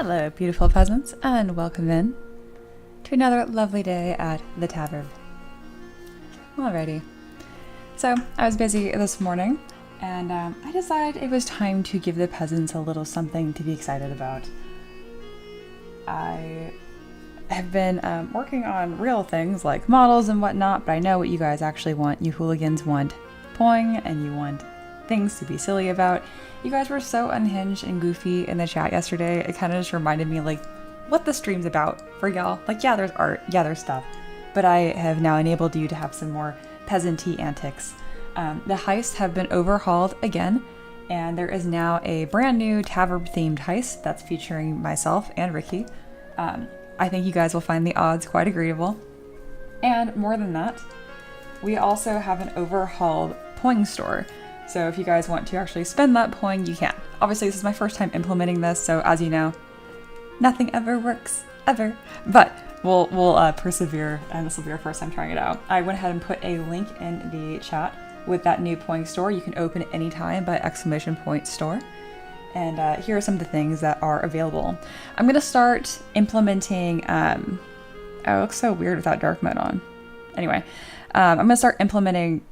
Hello, beautiful peasants, and welcome in to another lovely day at the tavern. Alrighty, so I was busy this morning, and I decided it was time to give the peasants a little something to be excited about. I have been working on real things like models and whatnot, but I know what you guys actually want. You hooligans want poing, and you want things to be silly about. You guys were so unhinged and goofy in the chat yesterday. It kind of just reminded me like what the stream's about for y'all. Like, yeah, there's art, yeah, there's stuff, but I have now enabled you to have some more peasanty antics. The heists have been overhauled again, and there is now a brand new tavern themed heist that's featuring myself and Ricky. I think you guys will find the odds quite agreeable. And more than that, we also have an overhauled poing store. So if you guys want to actually spend that poing, you can. Obviously, this is my first time implementing this, so as you know, nothing ever works, ever. But we'll persevere, and this will be our first time trying it out. I went ahead and put a link in the chat with that new poing store. You can open it anytime by !store. And here are some of the things that are available. I'm going to start implementing... oh, it looks so weird without dark mode on. Anyway, I'm going to start implementing...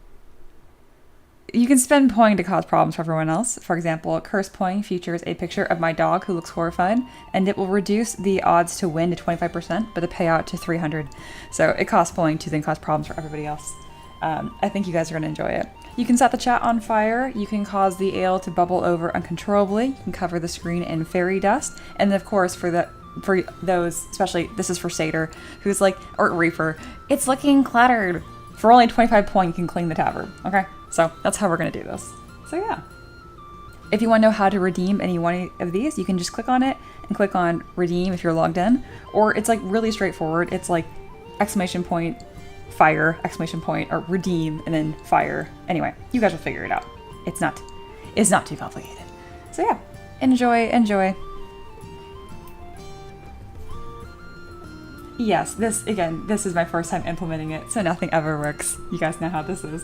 You can spend poing to cause problems for everyone else. For example, curse poing features a picture of my dog who looks horrified, and it will reduce the odds to win to 25%, but the payout to 300. So it costs poing to then cause problems for everybody else. I think you guys are going to enjoy it. You can set the chat on fire. You can cause the ale to bubble over uncontrollably. You can cover the screen in fairy dust. And then of course, for those, especially this is for Satyr, who's like, or Reaper, it's looking cluttered. For only 25 points, you can clean the tavern. Okay, so that's how we're gonna do this. So yeah. If you want to know how to redeem any one of these, you can just click on it and click on redeem if you're logged in. Or it's like really straightforward. It's like exclamation point, fire, exclamation point, or redeem, and then fire. Anyway, you guys will figure it out. It's not too complicated. So yeah, enjoy. Yes, this is my first time implementing it, so nothing ever works. You guys know how this is.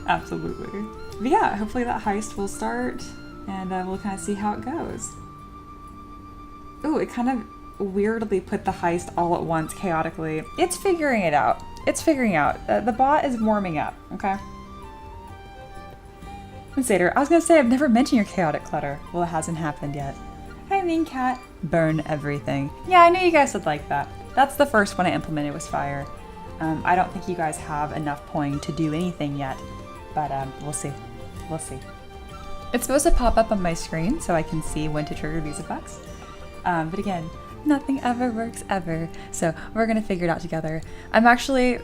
Absolutely. But yeah, hopefully that heist will start, and we'll kind of see how it goes. Ooh, it kind of weirdly put the heist all at once, chaotically. It's figuring it out. The bot is warming up, okay? And Satyr, I was gonna say, I've never mentioned your chaotic clutter. Well, it hasn't happened yet. I mean, cat. Burn everything. Yeah, I knew you guys would like that. That's the first one I implemented was fire. I don't think you guys have enough poing to do anything yet, but we'll see. It's supposed to pop up on my screen so I can see when to trigger these effects. But again, nothing ever works ever. So we're gonna figure it out together. I'm actually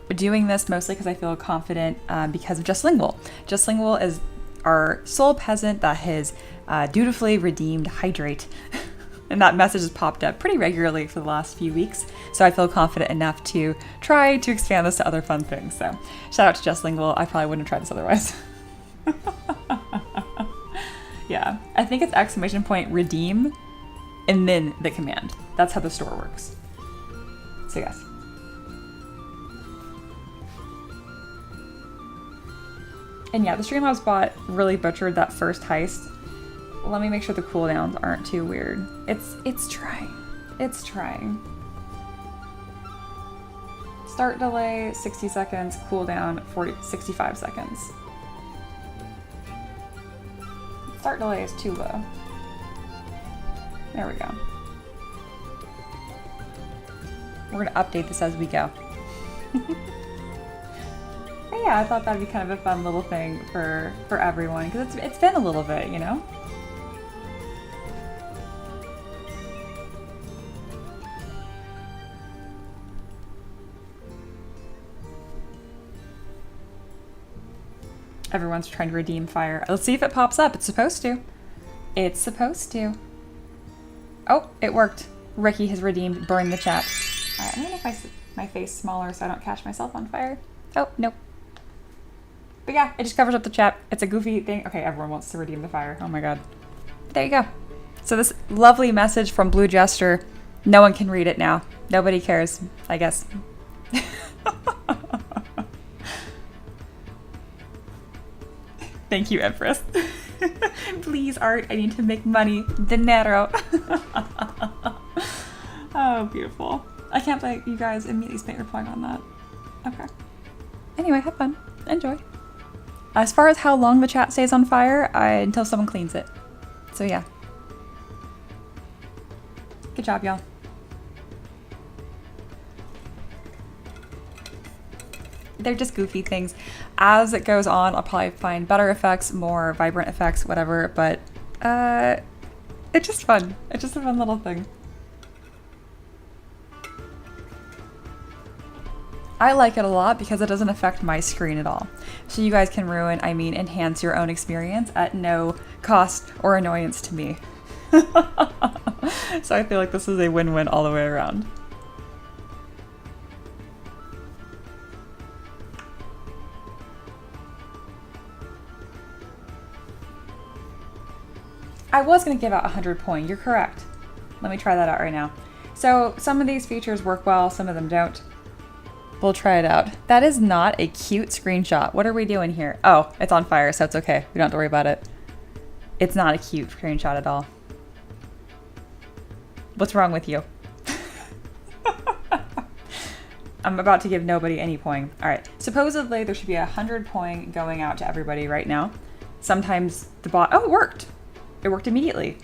doing this mostly because I feel confident because of Justlingual. Justlingual is our sole peasant that has dutifully redeemed Hydrate. And that message has popped up pretty regularly for the last few weeks. So I feel confident enough to try to expand this to other fun things. So shout out to Justlingual. I probably wouldn't have tried this otherwise. Yeah, I think it's exclamation point redeem and then the command. That's how the store works. So yes. And yeah, the Streamlabs bot really butchered that first heist. Let me make sure the cooldowns aren't too weird. It's trying. Start delay 60 seconds, cooldown 65 seconds. Start delay is too low. There we go. We're gonna update this as we go. Yeah, I thought that'd be kind of a fun little thing for everyone, because it's been a little bit, you know? Everyone's trying to redeem fire. Let's see if it pops up. It's supposed to. Oh, it worked. Ricky has redeemed burn the chat. Alright, I'm gonna make my face smaller so I don't catch myself on fire. Oh, nope. But yeah, it just covers up the chat. It's a goofy thing. Okay, everyone wants to redeem the fire. Oh my god. There you go. So this lovely message from Blue Jester, no one can read it now. Nobody cares, I guess. Thank you, Empress. Please, art, I need to make money. Dinero. Oh, beautiful. I can't believe you guys immediately spent your point on that. Okay. Anyway, have fun. Enjoy. As far as how long the chat stays on fire, until someone cleans it. So yeah. Good job, y'all. They're just goofy things. As it goes on, I'll probably find better effects, more vibrant effects, whatever, but it's just fun. It's just a fun little thing. I like it a lot because it doesn't affect my screen at all. So you guys can enhance your own experience at no cost or annoyance to me. So I feel like this is a win-win all the way around. I was going to give out 100 point. You're correct. Let me try that out right now. So some of these features work well, some of them don't. We'll try it out. That is not a cute screenshot. What are we doing here? Oh, it's on fire, so it's okay. We don't have to worry about it. It's not a cute screenshot at all. What's wrong with you? I'm about to give nobody any point. All right, supposedly there should be 100 point going out to everybody right now. Sometimes the bot, oh, it worked. It worked immediately.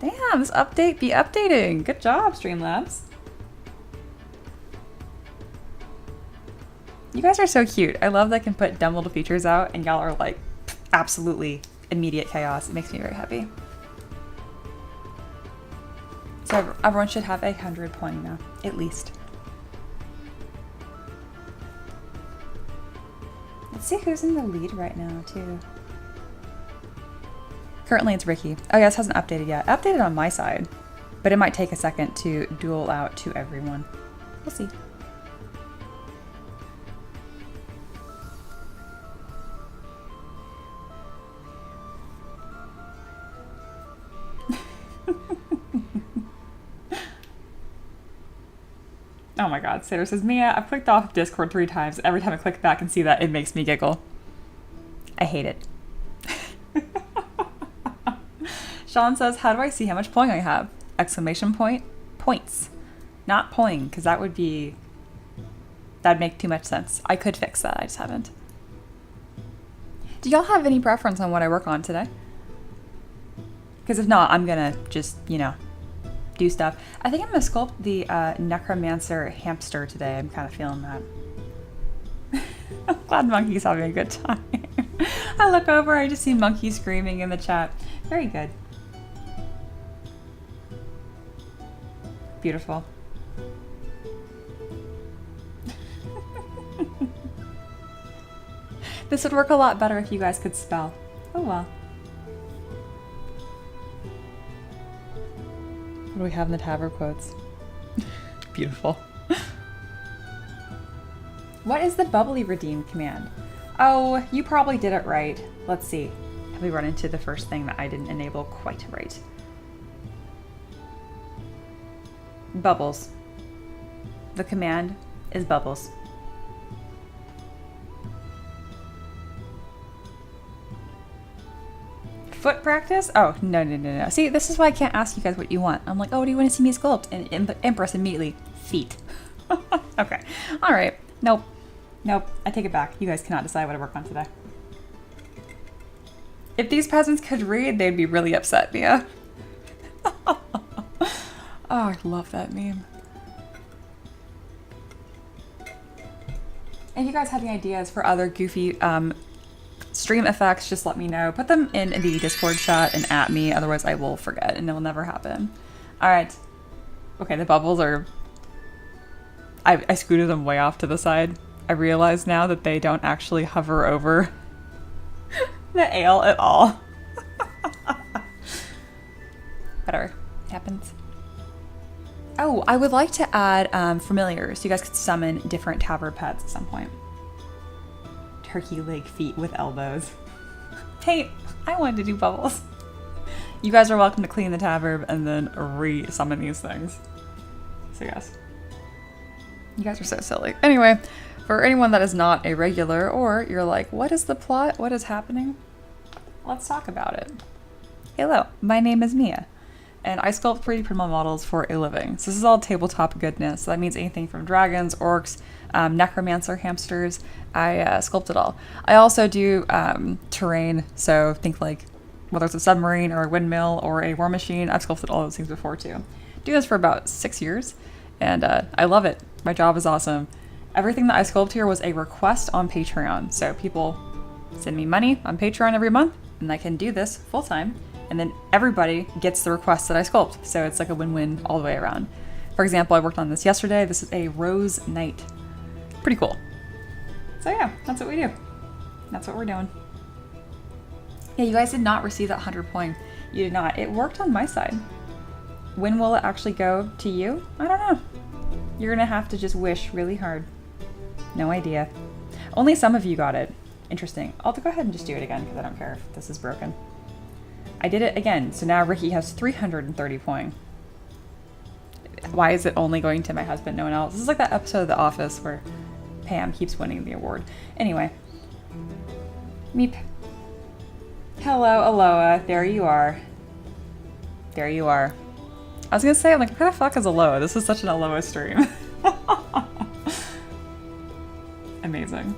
Damn, this update be updating. Good job, Streamlabs. You guys are so cute. I love that I can put dumb little features out and y'all are like absolutely immediate chaos. It makes me very happy. So everyone should have 100 point now, at least. Let's see who's in the lead right now too. Currently it's Ricky. Oh yeah, this hasn't updated yet. Updated on my side, but it might take a second to duel out to everyone. We'll see. Oh my god, Sater says, Mia, I've clicked off Discord 3 times. Every time I click back and see that, it makes me giggle. I hate it. Sean says, how do I see how much poing I have? Exclamation point, points. Not poing, because that'd make too much sense. I could fix that, I just haven't. Do y'all have any preference on what I work on today? Because if not, I'm gonna just, do stuff. I think I'm gonna sculpt the necromancer hamster today. I'm kind of feeling that. I'm glad Monkey's having a good time. I look over, I just see Monkey screaming in the chat. Very good. Beautiful. This would work a lot better if you guys could spell. Oh well. What do we have in the tab quotes? Beautiful. What is the bubbly redeem command? Oh, you probably did it right. Let's see. Have we run into the first thing that I didn't enable quite right? Bubbles. The command is bubbles. Foot practice? Oh, no. See, this is why I can't ask you guys what you want. I'm like, oh, do you want to see me sculpt? And Empress immediately, feet. Okay. All right. Nope. I take it back. You guys cannot decide what I work on today. If these peasants could read, they'd be really upset, Mia. Oh, I love that meme. If you guys have any ideas for other goofy stream effects, just let me know. Put them in the Discord chat and at me, otherwise I will forget and it will never happen. All right. Okay, the bubbles are... I scooted them way off to the side. I realize now that they don't actually hover over the ale at all. Whatever. It happens. Oh, I would like to add familiars. So you guys could summon different tavern pets at some point. Turkey leg feet with elbows. Hey, I wanted to do bubbles. You guys are welcome to clean the tavern and then re-summon these things. So yes. You guys are so silly. Anyway, for anyone that is not a regular or you're like, what is the plot? What is happening? let's talk about it. Hello, my name is Mia, and I sculpt 3D printable models for a living. So this is all tabletop goodness. So that means anything from dragons, orcs, necromancer hamsters. I sculpt it all. I also do terrain, so think like whether it's a submarine or a windmill or a war machine. I've sculpted all those things before too. Do this for about 6 years, and I love it. My job is awesome. Everything that I sculpt here was a request on Patreon. So people send me money on Patreon every month, and I can do this full time. And then everybody gets the request that I sculpt. So it's like a win-win all the way around. For example, I worked on this yesterday. This is a rose knight. Pretty cool. So yeah, that's what we do. That's what we're doing. Yeah, you guys did not receive that 100 point. You did not. It worked on my side. When will it actually go to you? I don't know. You're gonna have to just wish really hard. No idea. Only some of you got it. Interesting. I'll go ahead and just do it again because I don't care if this is broken. I did it again, so now Ricky has 330 points. Why is it only going to my husband, no one else? This is like that episode of The Office where Pam keeps winning the award. Anyway. Meep. Hello, Aloha. There you are. There you are. I was gonna say, I'm like, where the fuck is Aloha? This is such an Aloha stream. Amazing.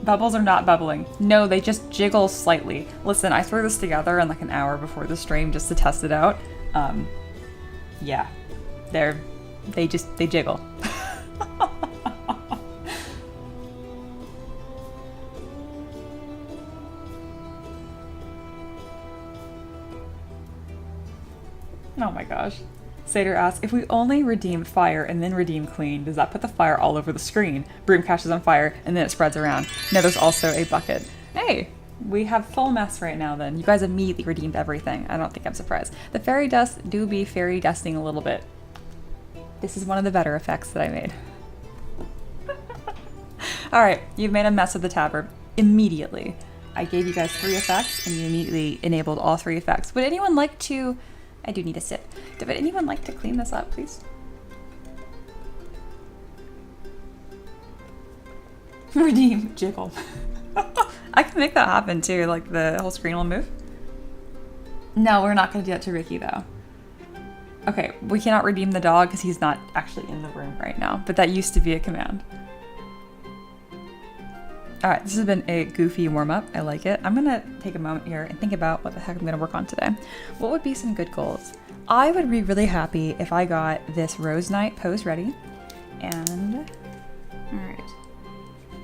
Bubbles are not bubbling. No, they just jiggle slightly. Listen, I threw this together in like an hour before the stream just to test it out. Yeah. They jiggle. Oh my gosh. Sater asks, if we only redeem fire and then redeem clean, does that put the fire all over the screen? Broom catches on fire and then it spreads around. No, there's also a bucket. Hey, we have full mess right now then. You guys immediately redeemed everything. I don't think I'm surprised. The fairy dust do be fairy dusting a little bit. This is one of the better effects that I made. Alright, you've made a mess of the tabard immediately. I gave you guys 3 effects and you immediately enabled all 3 effects. Would anyone like to... I do need a sip. Would anyone like to clean this up, please? Redeem. Jiggle. I can make that happen too, like the whole screen will move. No, we're not going to do that to Ricky though. Okay, we cannot redeem the dog because he's not actually in the room right now, but that used to be a command. Alright, this has been a goofy warm-up. I like it. I'm gonna take a moment here and think about what the heck I'm gonna work on today. What would be some good goals? I would be really happy if I got this Rose Knight pose ready. And, alright.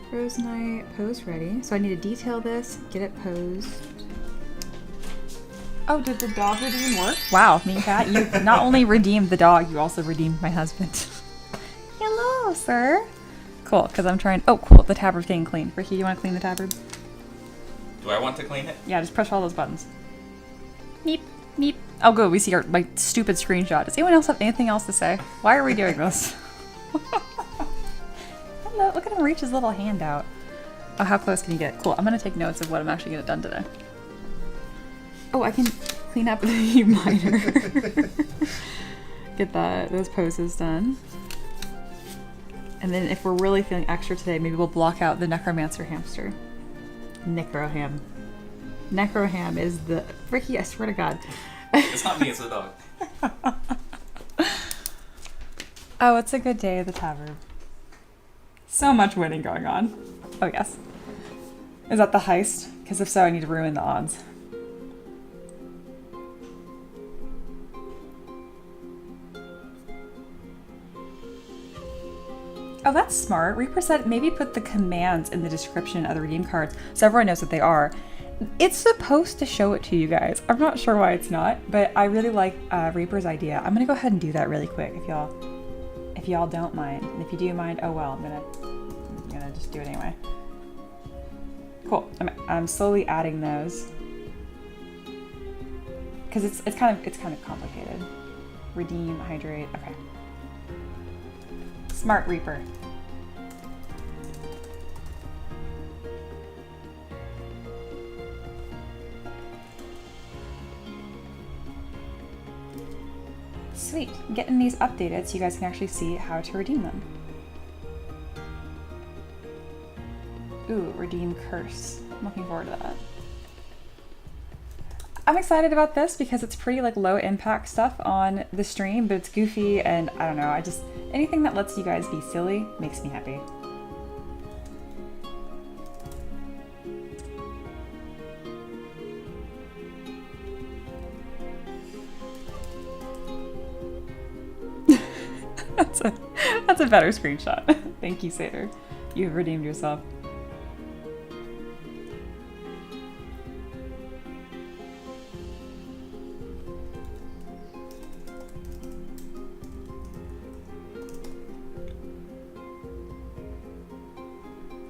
Rose Knight pose ready. So I need to detail this, get it posed. Oh, did the dog redeem work? Wow, mean cat, you not only redeemed the dog, you also redeemed my husband. Hello, sir. Cool, because I'm trying... Oh, cool, the tabard staying clean. Ricky, you want to clean the tabard? Do I want to clean it? Yeah, just press all those buttons. Meep, meep. Oh, good, we see my stupid screenshot. Does anyone else have anything else to say? Why are we doing this? Hello, look at him reach his little hand out. Oh, how close can you get? Cool, I'm going to take notes of what I'm actually going to done today. Oh, I can clean up the minor. Get those poses done. And then if we're really feeling extra today, maybe we'll block out the necromancer hamster. Necroham. Necroham is the... Ricky, I swear to God. It's not me, it's the dog. Oh, it's a good day at the tavern. So much winning going on. Oh, yes. Is that the heist? Because if so, I need to ruin the odds. Oh, that's smart. Reaper said maybe put the commands in the description of the redeem cards so everyone knows what they are. It's supposed to show it to you guys. I'm not sure why it's not, but I really like Reaper's idea. I'm gonna go ahead and do that really quick if y'all don't mind. And if you do mind, oh well, I'm gonna just do it anyway. Cool. I'm slowly adding those because it's kind of complicated. Redeem, hydrate. Okay. Smart Reaper. Sweet. Getting these updated so you guys can actually see how to redeem them. Ooh, redeem curse. I'm looking forward to that. I'm excited about this because it's pretty like low impact stuff on the stream, but it's goofy and I don't know, anything that lets you guys be silly makes me happy. That's a better screenshot. Thank you, Satyr. You have redeemed yourself.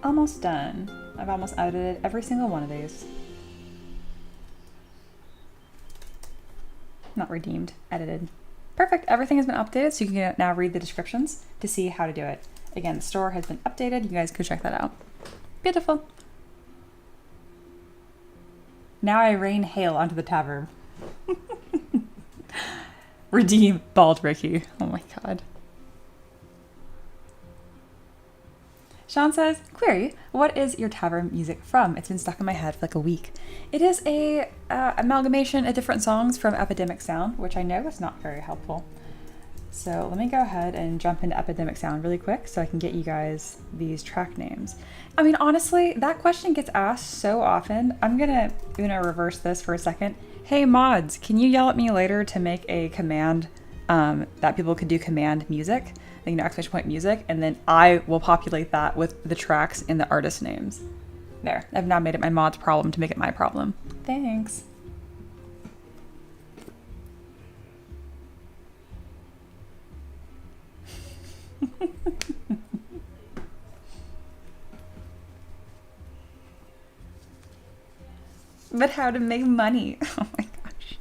Almost done. I've almost edited every single one of these. Not redeemed, edited. Perfect, everything has been updated, so you can now read the descriptions to see how to do it. Again, the store has been updated, you guys go check that out. Beautiful. Now I rain hail onto the tavern. Redeem Bald Ricky. Oh my god. Sean says, query, what is your tavern music from? It's been stuck in my head for like a week. It is a amalgamation of different songs from Epidemic Sound, which I know is not very helpful. So let me go ahead and jump into Epidemic Sound really quick so I can get you guys these track names. I mean, honestly, that question gets asked so often. I'm gonna reverse this for a second. Hey mods, can you yell at me later to make a command that people could do command music? Exclamation point music, and then I will populate that with the tracks and the artist names. There, I've now made it my mod's problem to make it my problem. Thanks. But how to make money? Oh my gosh.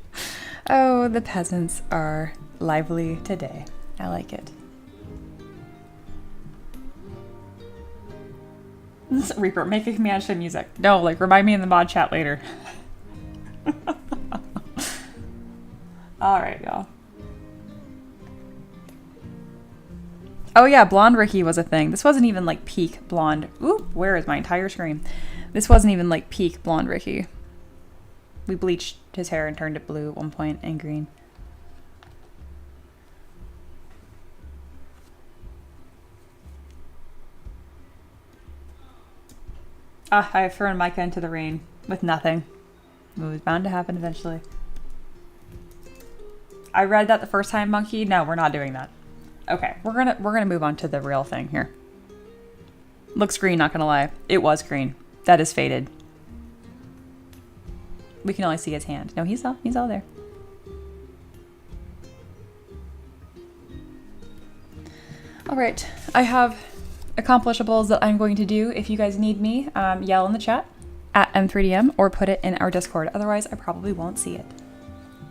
Oh, the peasants are lively today. I like it. Reaper, make a command show music. No, like remind me in the mod chat later. Alright, y'all. Oh yeah, Blonde Ricky was a thing. This wasn't even like peak blonde. Oop, where is my entire screen? This wasn't even like peak Blonde Ricky. We bleached his hair and turned it blue at one point and green. Ah, I have thrown Micah into the rain with nothing. It was bound to happen eventually. I read that the first time, Monkey. No, we're not doing that. Okay, we're gonna move on to the real thing here. Looks green, not gonna lie. It was green. That is faded. We can only see his hand. No, he's all there. All right, I have accomplishables that I'm going to do. If you guys need me, yell in the chat at M3DM or put it in our Discord. Otherwise, I probably won't see it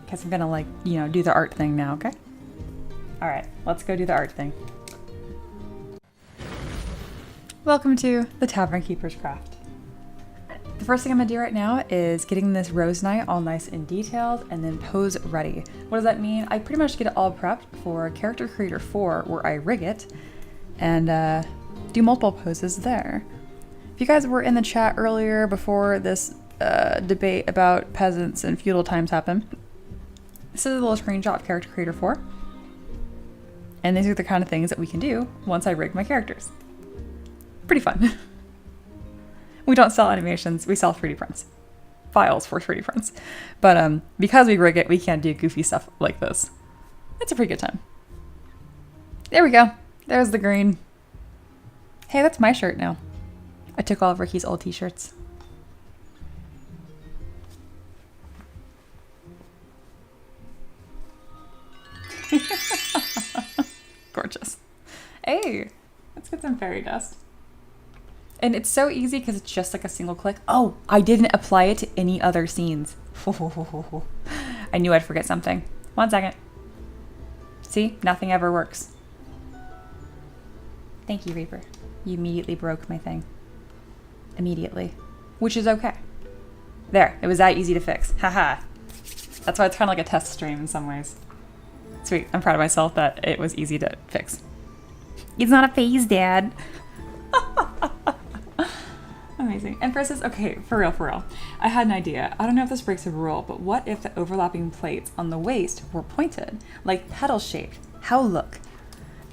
because I'm gonna do the art thing now, okay? All right, let's go do the art thing. Welcome to the Tavern Keeper's Craft. The first thing I'm gonna do right now is getting this rose knight all nice and detailed and then pose ready. What does that mean? I pretty much get it all prepped for Character Creator 4 where I rig it and do multiple poses there. If you guys were in the chat earlier before this debate about peasants and feudal times happened, this is a little screenshot of Character Creator 4. And these are the kind of things that we can do once I rig my characters. Pretty fun. We don't sell animations, we sell 3D prints. Files for 3D prints. But because we rig it, we can't do goofy stuff like this. It's a pretty good time. There we go. There's the green. Hey, that's my shirt now. I took all of Ricky's old t-shirts. Gorgeous. Hey, let's get some fairy dust. And it's so easy because it's just like a single click. Oh, I didn't apply it to any other scenes. I knew I'd forget something. 1 second. See, nothing ever works. Thank you, Reaper. You immediately broke my thing. Immediately. Which is okay. There, it was that easy to fix. Haha. That's why it's kind of like a test stream in some ways. Sweet, I'm proud of myself that it was easy to fix. It's not a phase, Dad. Amazing. And versus, okay, for real. I had an idea. I don't know if this breaks a rule, but what if the overlapping plates on the waist were pointed, like petal shaped? How look?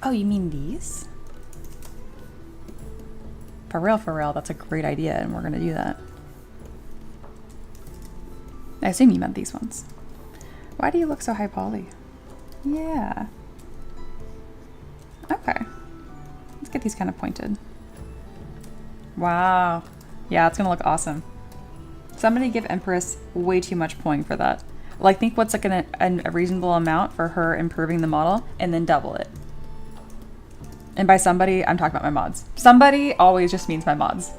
Oh, you mean these? For real, that's a great idea, and we're gonna do that. I assume you meant these ones. Why do you look so high poly? Yeah. Okay. Let's get these kind of pointed. Wow. Yeah, it's gonna look awesome. Somebody give Empress way too much poing for that. Like, think what's like a reasonable amount for her improving the model, and then double it. And by somebody, I'm talking about my mods. Somebody always just means my mods.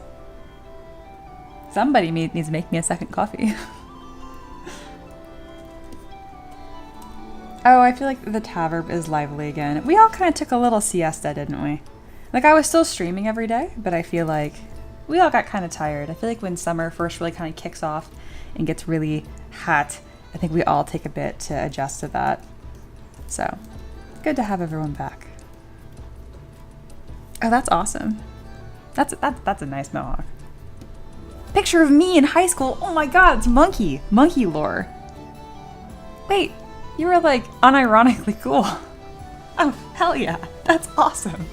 Somebody needs to make me a second coffee. Oh, I feel like the Taverb is lively again. We all kind of took a little siesta, didn't we? Like, I was still streaming every day, but I feel like we all got kind of tired. I feel like when summer first really kind of kicks off and gets really hot, I think we all take a bit to adjust to that. So, good to have everyone back. Oh, that's awesome. That's a nice mohawk. Picture of me in high school. Oh my god, it's monkey lore. Wait, you were like unironically cool. Oh, hell yeah. That's awesome.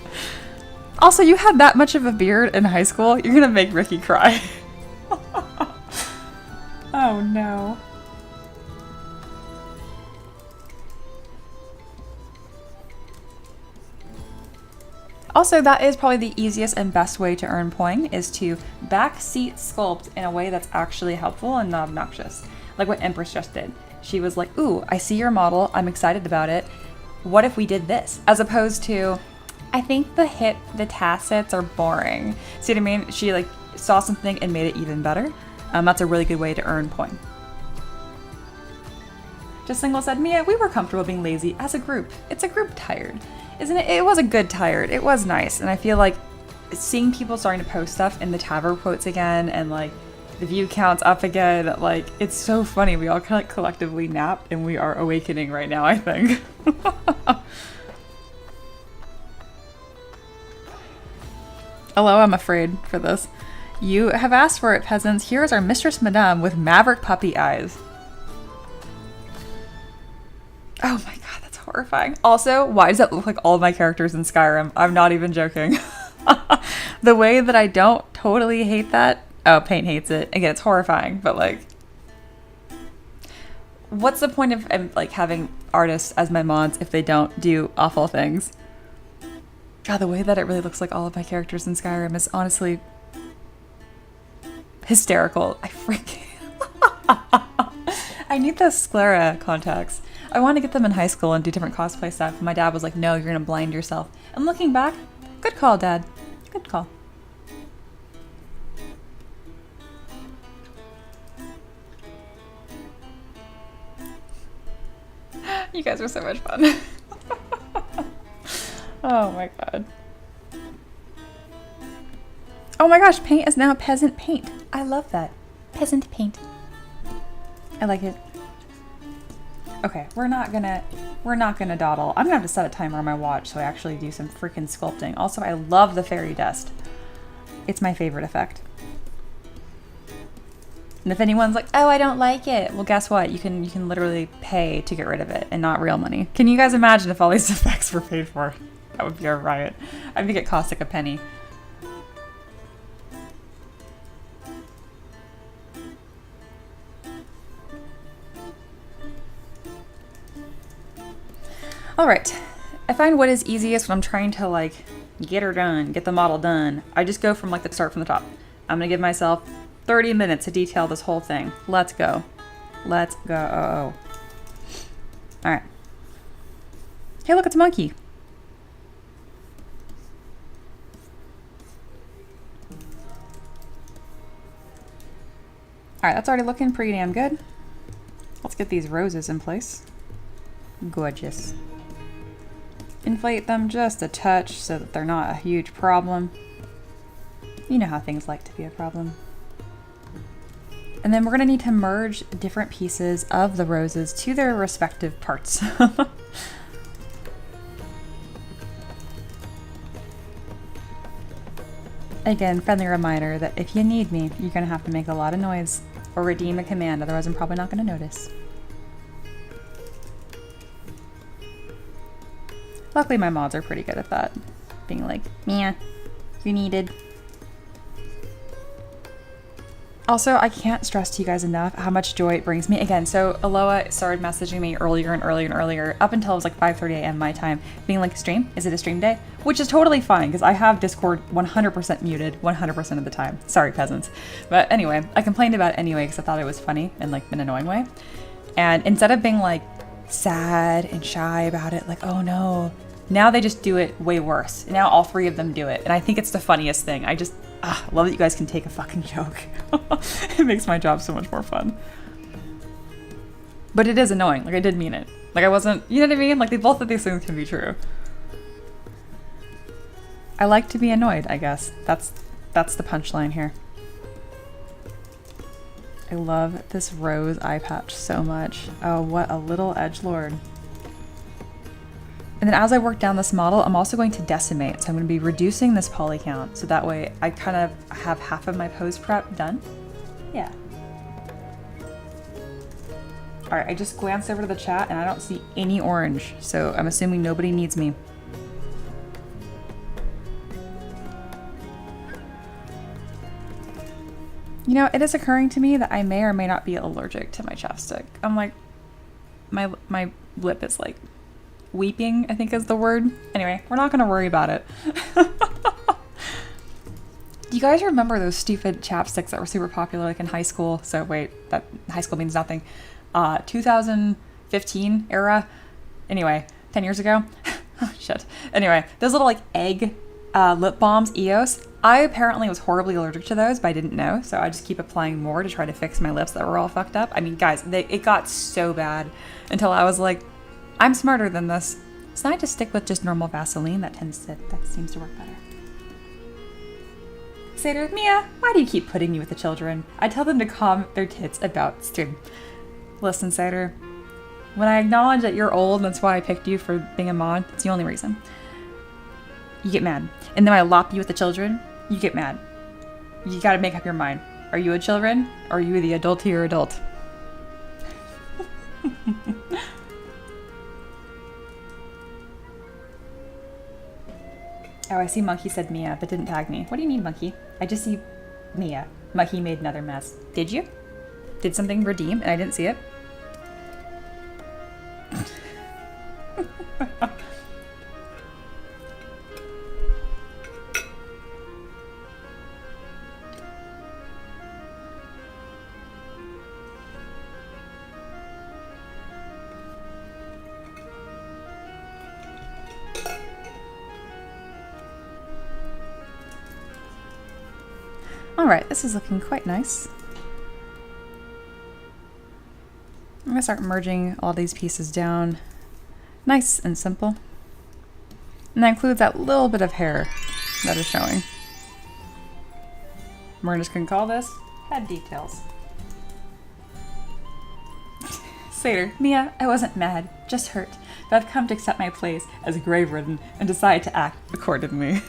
Also, you had that much of a beard in high school? You're gonna make Ricky cry. Oh no. Also, that is probably the easiest and best way to earn poing, is to backseat sculpt in a way that's actually helpful and not obnoxious. Like what Empress just did. She was like, ooh, I see your model, I'm excited about it. What if we did this? As opposed to, I think the tacits are boring. See what I mean? She like saw something and made it even better. That's a really good way to earn poing. Just Single said, Mia, we were comfortable being lazy as a group. It's a group tired. Isn't it? It was a good tired. It was nice. And I feel like seeing people starting to post stuff in the Taver quotes again and like the view counts up again, like it's so funny. We all kind of like collectively napped and we are awakening right now, I think. Hello, I'm afraid for this. You have asked for it, peasants. Here is our Mistress Madame with maverick puppy eyes. Oh my god, that's horrifying. Also, why does that look like all of my characters in Skyrim? I'm not even joking. The way that I don't totally hate that. Oh, Paint hates it. Again, it's horrifying, but like, what's the point of like having artists as my mods if they don't do awful things? God, the way that it really looks like all of my characters in Skyrim is honestly hysterical. I freaking I need those sclera contacts. I want to get them in high school and do different cosplay stuff. My dad was like, no, you're gonna blind yourself. And looking back, good call, Dad. Good call. You guys are so much fun. Oh my god. Oh my gosh, paint is now peasant paint. I love that. Peasant paint. I like it. Okay, we're not gonna dawdle. I'm gonna have to set a timer on my watch so I actually do some freaking sculpting. Also, I love the fairy dust. It's my favorite effect. And if anyone's like, oh, I don't like it, well, guess what? You can literally pay to get rid of it and not real money. Can you guys imagine if all these effects were paid for? That would be a riot. I think it costs like a penny. All right, I find what is easiest when I'm trying to like get her done, get the model done. I just go from like the start from the top. I'm gonna give myself 30 minutes to detail this whole thing. Let's go. Let's go. All right. Hey, look, it's a monkey. All right, that's already looking pretty damn good. Let's get these roses in place. Gorgeous. Inflate them just a touch so that they're not a huge problem. You know how things like to be a problem. And then we're gonna need to merge different pieces of the roses to their respective parts. Again, friendly reminder that if you need me, you're gonna have to make a lot of noise or redeem a command, otherwise I'm probably not gonna notice. Luckily my mods are pretty good at that. Being like, Mia, you're needed. Also, I can't stress to you guys enough how much joy it brings me. Again, so Aloha started messaging me earlier and earlier and earlier, up until it was like 5:30 a.m. my time, being like, stream? Is it a stream day? Which is totally fine, because I have Discord 100% muted 100% of the time. Sorry, peasants. But anyway, I complained about it anyway, because I thought it was funny in like an annoying way. And instead of being like sad and shy about it, like, oh no, now they just do it way worse. Now all three of them do it. And I think it's the funniest thing. I just love that you guys can take a fucking joke. It makes my job so much more fun. But it is annoying. Like, I did mean it. Like, I wasn't, you know what I mean? Like, both of these things can be true. I like to be annoyed, I guess. That's the punchline here. I love this rose eye patch so much. Oh, what a little edgelord. And then as I work down this model, I'm also going to decimate. So I'm going to be reducing this poly count. So that way I kind of have half of my pose prep done. Yeah. All right, I just glanced over to the chat and I don't see any orange. So I'm assuming nobody needs me. You know, it is occurring to me that I may or may not be allergic to my chapstick. I'm like, my lip is like weeping, I think is the word. Anyway, we're not gonna worry about it. Do you guys remember those stupid chapsticks that were super popular like in high school? So wait, that high school means nothing. 2015 era. Anyway, 10 years ago. Oh, shit. Anyway, those little like egg lip balms, EOS. I apparently was horribly allergic to those, but I didn't know. So I just keep applying more to try to fix my lips that were all fucked up. I mean, guys, it got so bad until I was like, I'm smarter than this. So I just stick with just normal Vaseline. That seems to work better. Seder, Mia, why do you keep putting me with the children? I tell them to calm their tits about stream. Listen, Seder, when I acknowledge that you're old, and that's why I picked you for being a mod, it's the only reason. You get mad. And then I lop you with the children, you get mad. You gotta make up your mind. Are you a children? Or are you the adultier adult? Oh, I see Monkey said Mia, but didn't tag me. What do you mean, Monkey? I just see Mia. Monkey made another mess. Did you? Did something redeem and I didn't see it? Alright, this is looking quite nice. I'm going to start merging all these pieces down nice and simple. And that includes that little bit of hair that is showing. We're just going to call this head details. Seder, Mia, I wasn't mad, just hurt, but I've come to accept my place as grave-ridden and decide to act accordingly.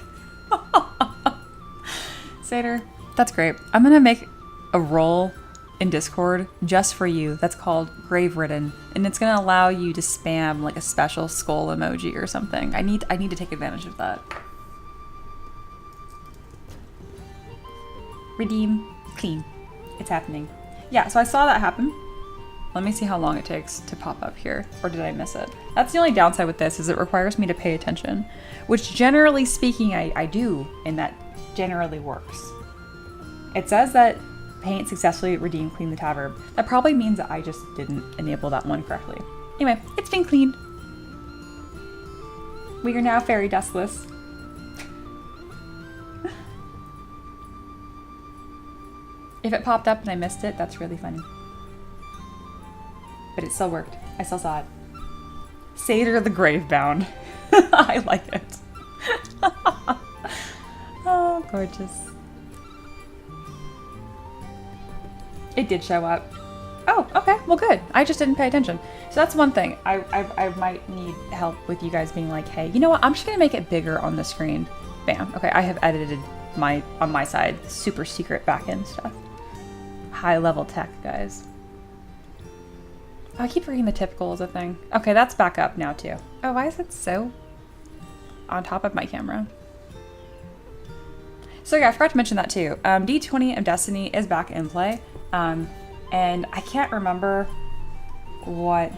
Seder, that's great. I'm gonna make a role in Discord just for you that's called Grave-Ridden, and it's gonna allow you to spam like a special skull emoji or something. I need to take advantage of that. Redeem, clean. It's happening. Yeah, so I saw that happen. Let me see how long it takes to pop up here, or did I miss it? That's the only downside with this, is it requires me to pay attention, which generally speaking I do, and that generally works. It says that paint successfully redeemed clean the tab verb. That probably means that I just didn't enable that one correctly. Anyway, it's been cleaned. We are now fairy dustless. If it popped up and I missed it, that's really funny. But it still worked. I still saw it. Seder the Gravebound. I like it. Oh, gorgeous. It did show up. Oh, okay. Well, good. I just didn't pay attention. So that's one thing. I might need help with you guys being like, hey, you know what? I'm just going to make it bigger on the screen. Bam. Okay, I have edited on my side, super secret backend stuff. High level tech, guys. Oh, I keep forgetting the typical is a thing. Okay, that's back up now too. Oh, why is it so on top of my camera? So yeah, I forgot to mention that too. D20 of Destiny is back in play. And I can't remember what,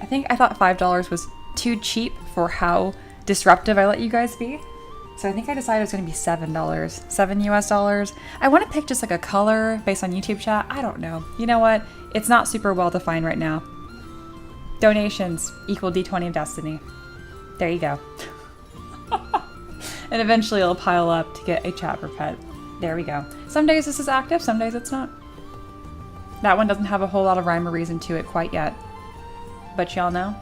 I thought $5 was too cheap for how disruptive I let you guys be. So I think I decided it was going to be $7, $7 US. I want to pick just like a color based on YouTube chat. I don't know. You know what? It's not super well defined right now. Donations equal D20 of Destiny. There you go. And eventually it'll pile up to get a chat per pet. There we go. Some days this is active, some days it's not. That one doesn't have a whole lot of rhyme or reason to it quite yet. But y'all know,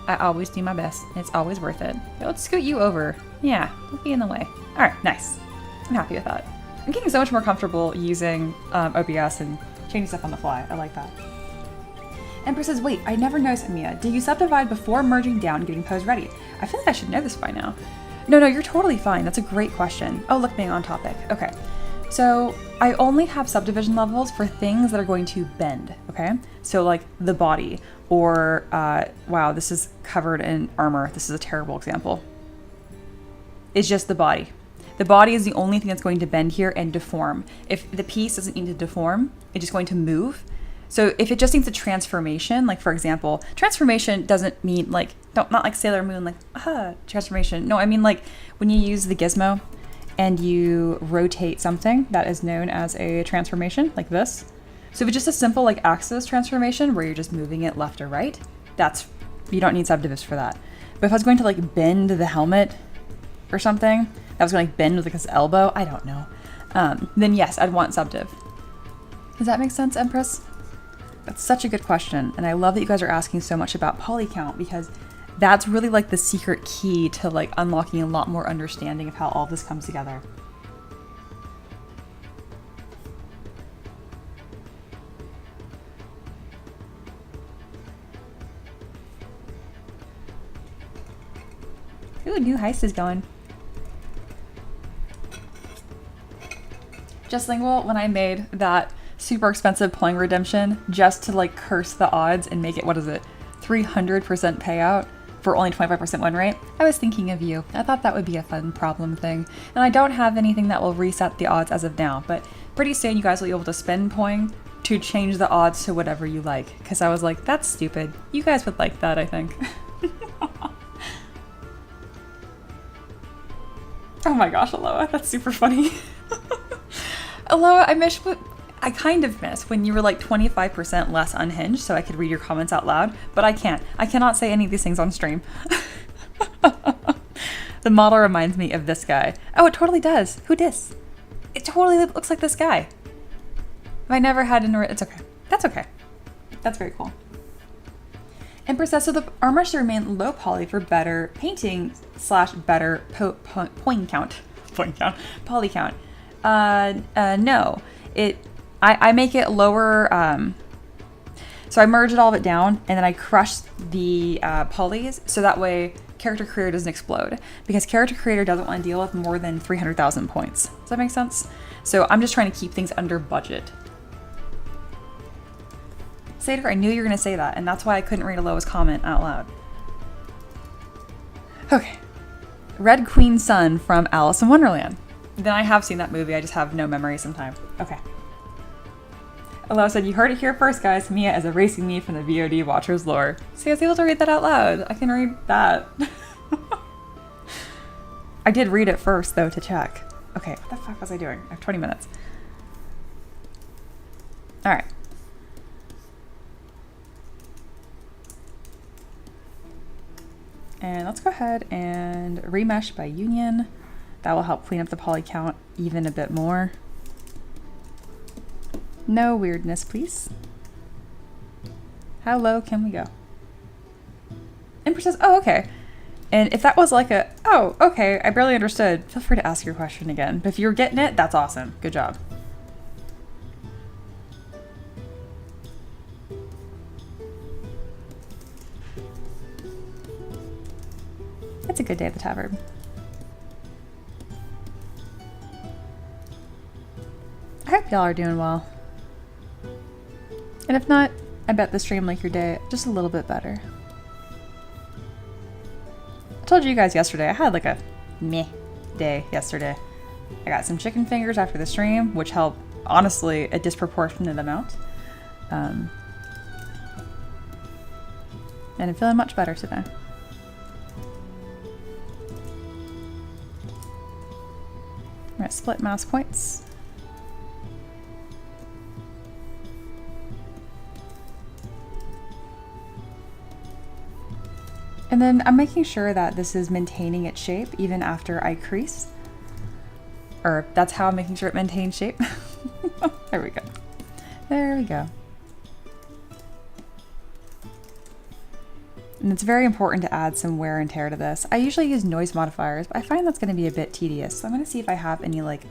I always do my best. It's always worth it. Yo, let's scoot you over. Yeah, don't be in the way. All right, nice. I'm happy with that. I'm getting so much more comfortable using OBS and changing stuff on the fly. I like that. Empress says, wait, I never noticed, Mia. Do you subdivide before merging down and getting pose ready? I feel like I should know this by now. No, you're totally fine. That's a great question. Oh, look, being on topic. Okay. So I only have subdivision levels for things that are going to bend, okay? So like the body or, wow, this is covered in armor. This is a terrible example. It's just the body. The body is the only thing that's going to bend here and deform. If the piece doesn't need to deform, it's just going to move. So if it just needs a transformation, like for example, transformation doesn't mean like, not like Sailor Moon, like, transformation. No, I mean like when you use the gizmo and you rotate something, that is known as a transformation, like this. So if it's just a simple like axis transformation where you're just moving it left or right, you don't need subdivisions for that. But if I was going to like bend the helmet or something, that was going to like bend with like this elbow, I don't know. Then yes, I'd want subdiv. Does that make sense, Empress? That's such a good question. And I love that you guys are asking so much about poly count because that's really like the secret key to like unlocking a lot more understanding of how all this comes together. Ooh, new heist is going. Just Lingual, when I made that super expensive playing redemption just to like curse the odds and make it, what is it, 300% payout for only 25% win rate, I was thinking of you. I thought that would be a fun problem thing. And I don't have anything that will reset the odds as of now, but pretty soon you guys will be able to spend Poing to change the odds to whatever you like. Because I was like, that's stupid. You guys would like that, I think. Oh my gosh, Aloha, that's super funny. Aloha, I kind of miss when you were like 25% less unhinged so I could read your comments out loud, but I can't. I cannot say any of these things on stream. The model reminds me of this guy. Oh, it totally does. Who dis? It totally looks like this guy. I never had it's okay. That's okay. That's very cool. Empress says, so the armor should remain low poly for better painting / better point count. Point count. Poly count. No. I make it lower, so I merge all of it down and then I crush the polys so that way character creator doesn't explode because character creator doesn't want to deal with more than 300,000 points. Does that make sense? So I'm just trying to keep things under budget. Satyr, I knew you were going to say that and that's why I couldn't read Aloha's comment out loud. Okay. Red Queen Sun from Alice in Wonderland. Then I have seen that movie, I just have no memory sometime. Okay. Aloha said, you heard it here first, guys. Mia is erasing me from the VOD Watchers lore. See, I was able to read that out loud. I can read that. I did read it first, though, to check. Okay, what the fuck was I doing? I have 20 minutes. All right. And let's go ahead and remesh by union. That will help clean up the poly count even a bit more. No weirdness, please. How low can we go? Empress says, oh, okay. And if that was like a, oh, okay, I barely understood, feel free to ask your question again. But if you're getting it, that's awesome. Good job. It's a good day at the tavern. I hope y'all are doing well. And if not, I bet the stream make your day just a little bit better. I told you guys yesterday, I had like a meh day yesterday. I got some chicken fingers after the stream, which helped, honestly, a disproportionate amount. And I'm feeling much better today. I'm gonna split mouse points. And then I'm making sure that this is maintaining its shape even after I crease. Or that's how I'm making sure it maintains shape. There we go. There we go. And it's very important to add some wear and tear to this. I usually use noise modifiers, but I find that's going to be a bit tedious. So I'm going to see if I have any like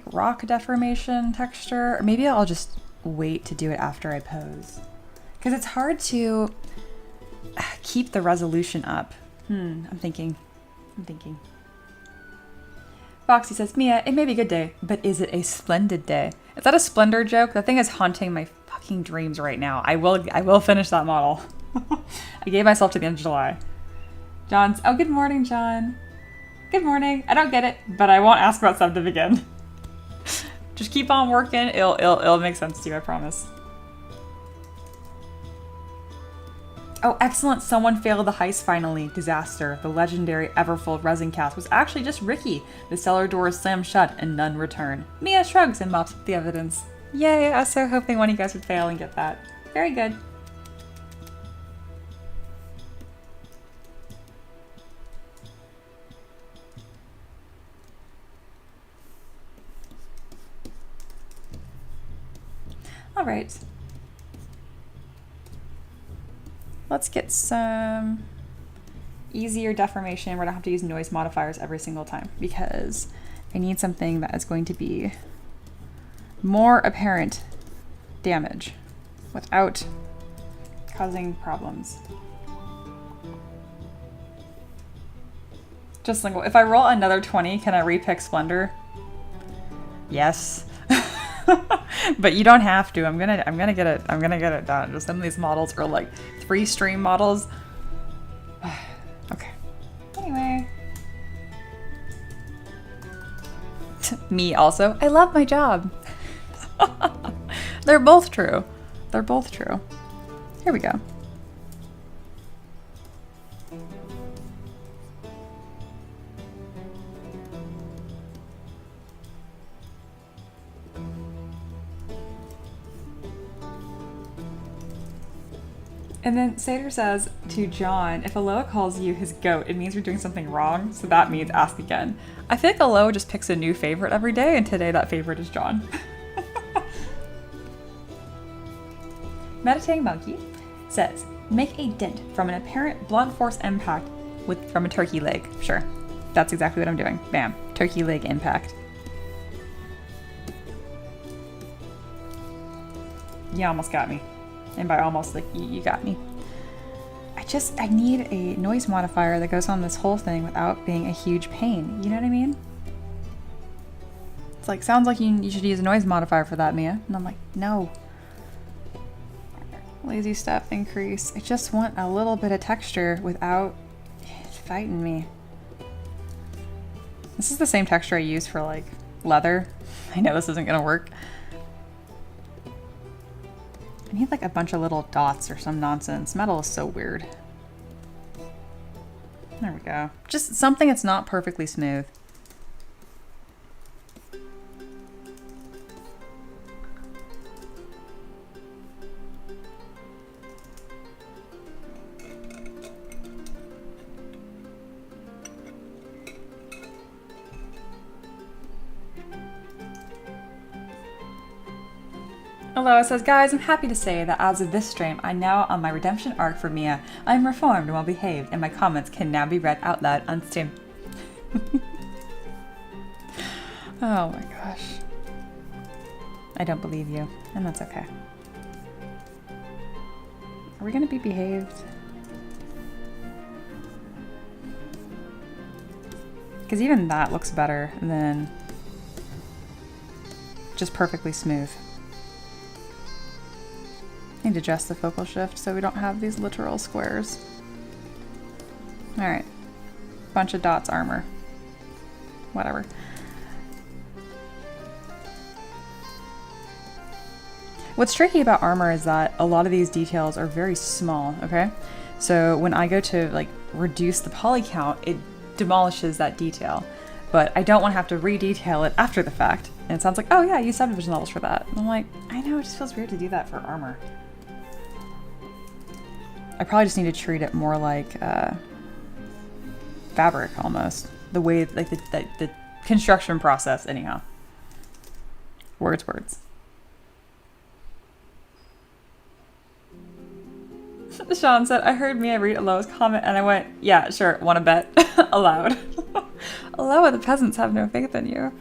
rock deformation texture, or maybe I'll just wait to do it after I pose. Because it's hard to keep the resolution up. I'm thinking. Foxy says, Mia, it may be a good day, but is it a splendid day? Is that a splendor joke? That thing is haunting my fucking dreams right now. I will finish that model. I gave myself to the end of July. John's, oh, good morning, John. Good morning. I don't get it, but I won't ask about sub to begin. Just keep on working. It'll make sense to you, I promise. Oh, excellent. Someone failed the heist finally. Disaster. The legendary Everfold resin cast was actually just Ricky. The cellar doors slammed shut and none return. Mia shrugs and mops up the evidence. Yay, I was so hoping one of you guys would fail and get that. Very good. All right. Let's get some easier deformation. We're gonna have to use noise modifiers every single time because I need something that is going to be more apparent damage without causing problems. Just single. If I roll another 20, can I repick Splendor? Yes. But you don't have to. I'm gonna get it done. Just some of these models are like 3 stream models. Okay. Anyway. Me also. I love my job. They're both true. They're both true. Here we go. And then Sater says to John, if Aloha calls you his goat, it means you're doing something wrong, so that means ask again. I feel like Aloha just picks a new favorite every day, and today that favorite is John. Meditating Monkey says, make a dent from an apparent blunt force impact from a turkey leg. Sure, that's exactly what I'm doing. Bam, turkey leg impact. You almost got me. And by almost, like, you got me. I need a noise modifier that goes on this whole thing without being a huge pain. You know what I mean? It's like, sounds like you should use a noise modifier for that, Mia. And I'm like, no. Lazy step increase. I just want a little bit of texture without fighting me. This is the same texture I use for, like, leather. I know this isn't gonna work. I need like a bunch of little dots or some nonsense. Metal is so weird. There we go. Just something that's not perfectly smooth. Aloha says, guys, I'm happy to say that as of this stream, I'm now on my redemption arc for Mia. I'm reformed and well behaved, and my comments can now be read out loud on stream. Oh my gosh. I don't believe you, and that's okay. Are we gonna be behaved? Because even that looks better than just perfectly smooth. I need to adjust the focal shift so we don't have these literal squares. Alright. Bunch of dots armor. Whatever. What's tricky about armor is that a lot of these details are very small, okay? So when I go to like reduce the poly count, it demolishes that detail. But I don't want to have to re-detail it after the fact. And it sounds like, oh yeah, I use subdivision levels for that. And I'm like, I know, it just feels weird to do that for armor. I probably just need to treat it more like fabric almost. The way, like the construction process anyhow. Words. Sean said, I heard Mia read Aloa's comment and I went, yeah, sure, wanna bet? Aloud. Aloha, the peasants have no faith in you.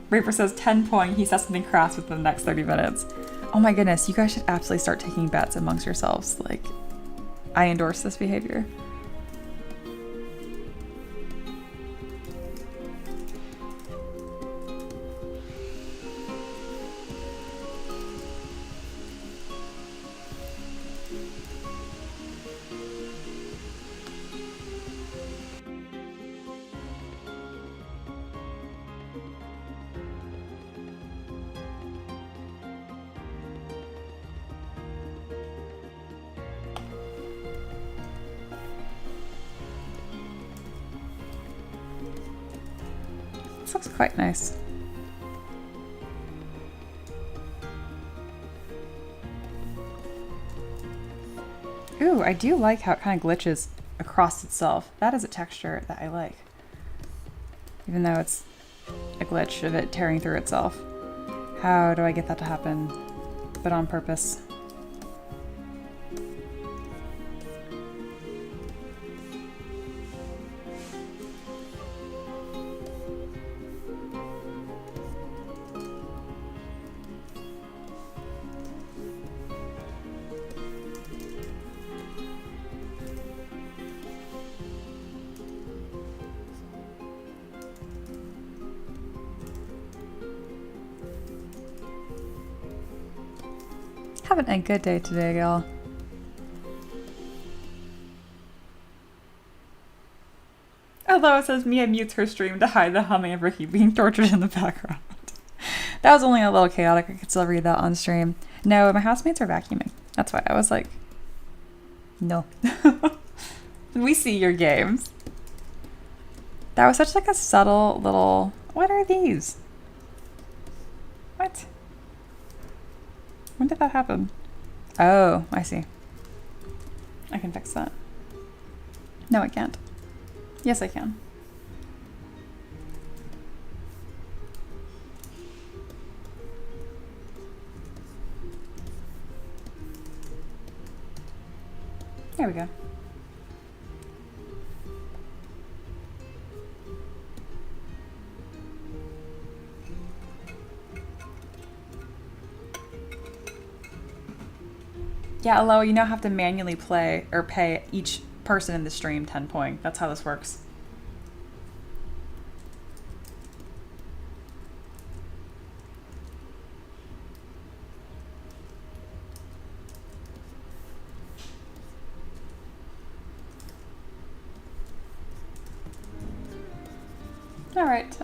Reaper says 10 point, he says something crass within the next 30 minutes. Oh my goodness, you guys should absolutely start taking bets amongst yourselves. Like, I endorse this behavior. This looks quite nice. Ooh, I do like how it kind of glitches across itself. That is a texture that I like. Even though it's a glitch of it tearing through itself. How do I get that to happen, but on purpose? Having a good day today, y'all. Although it says Mia mutes her stream to hide the humming of Ricky being tortured in the background. That was only a little chaotic. I could still read that on stream. No, my housemates are vacuuming. That's why I was like, no. We see your games. That was such like a subtle little, what are these? What? When did that happen? Oh, I see. I can fix that. No, I can't. Yes, I can. There we go. Yeah, Aloha, you now have to manually play or pay each person in the stream 10 point. That's how this works. All right,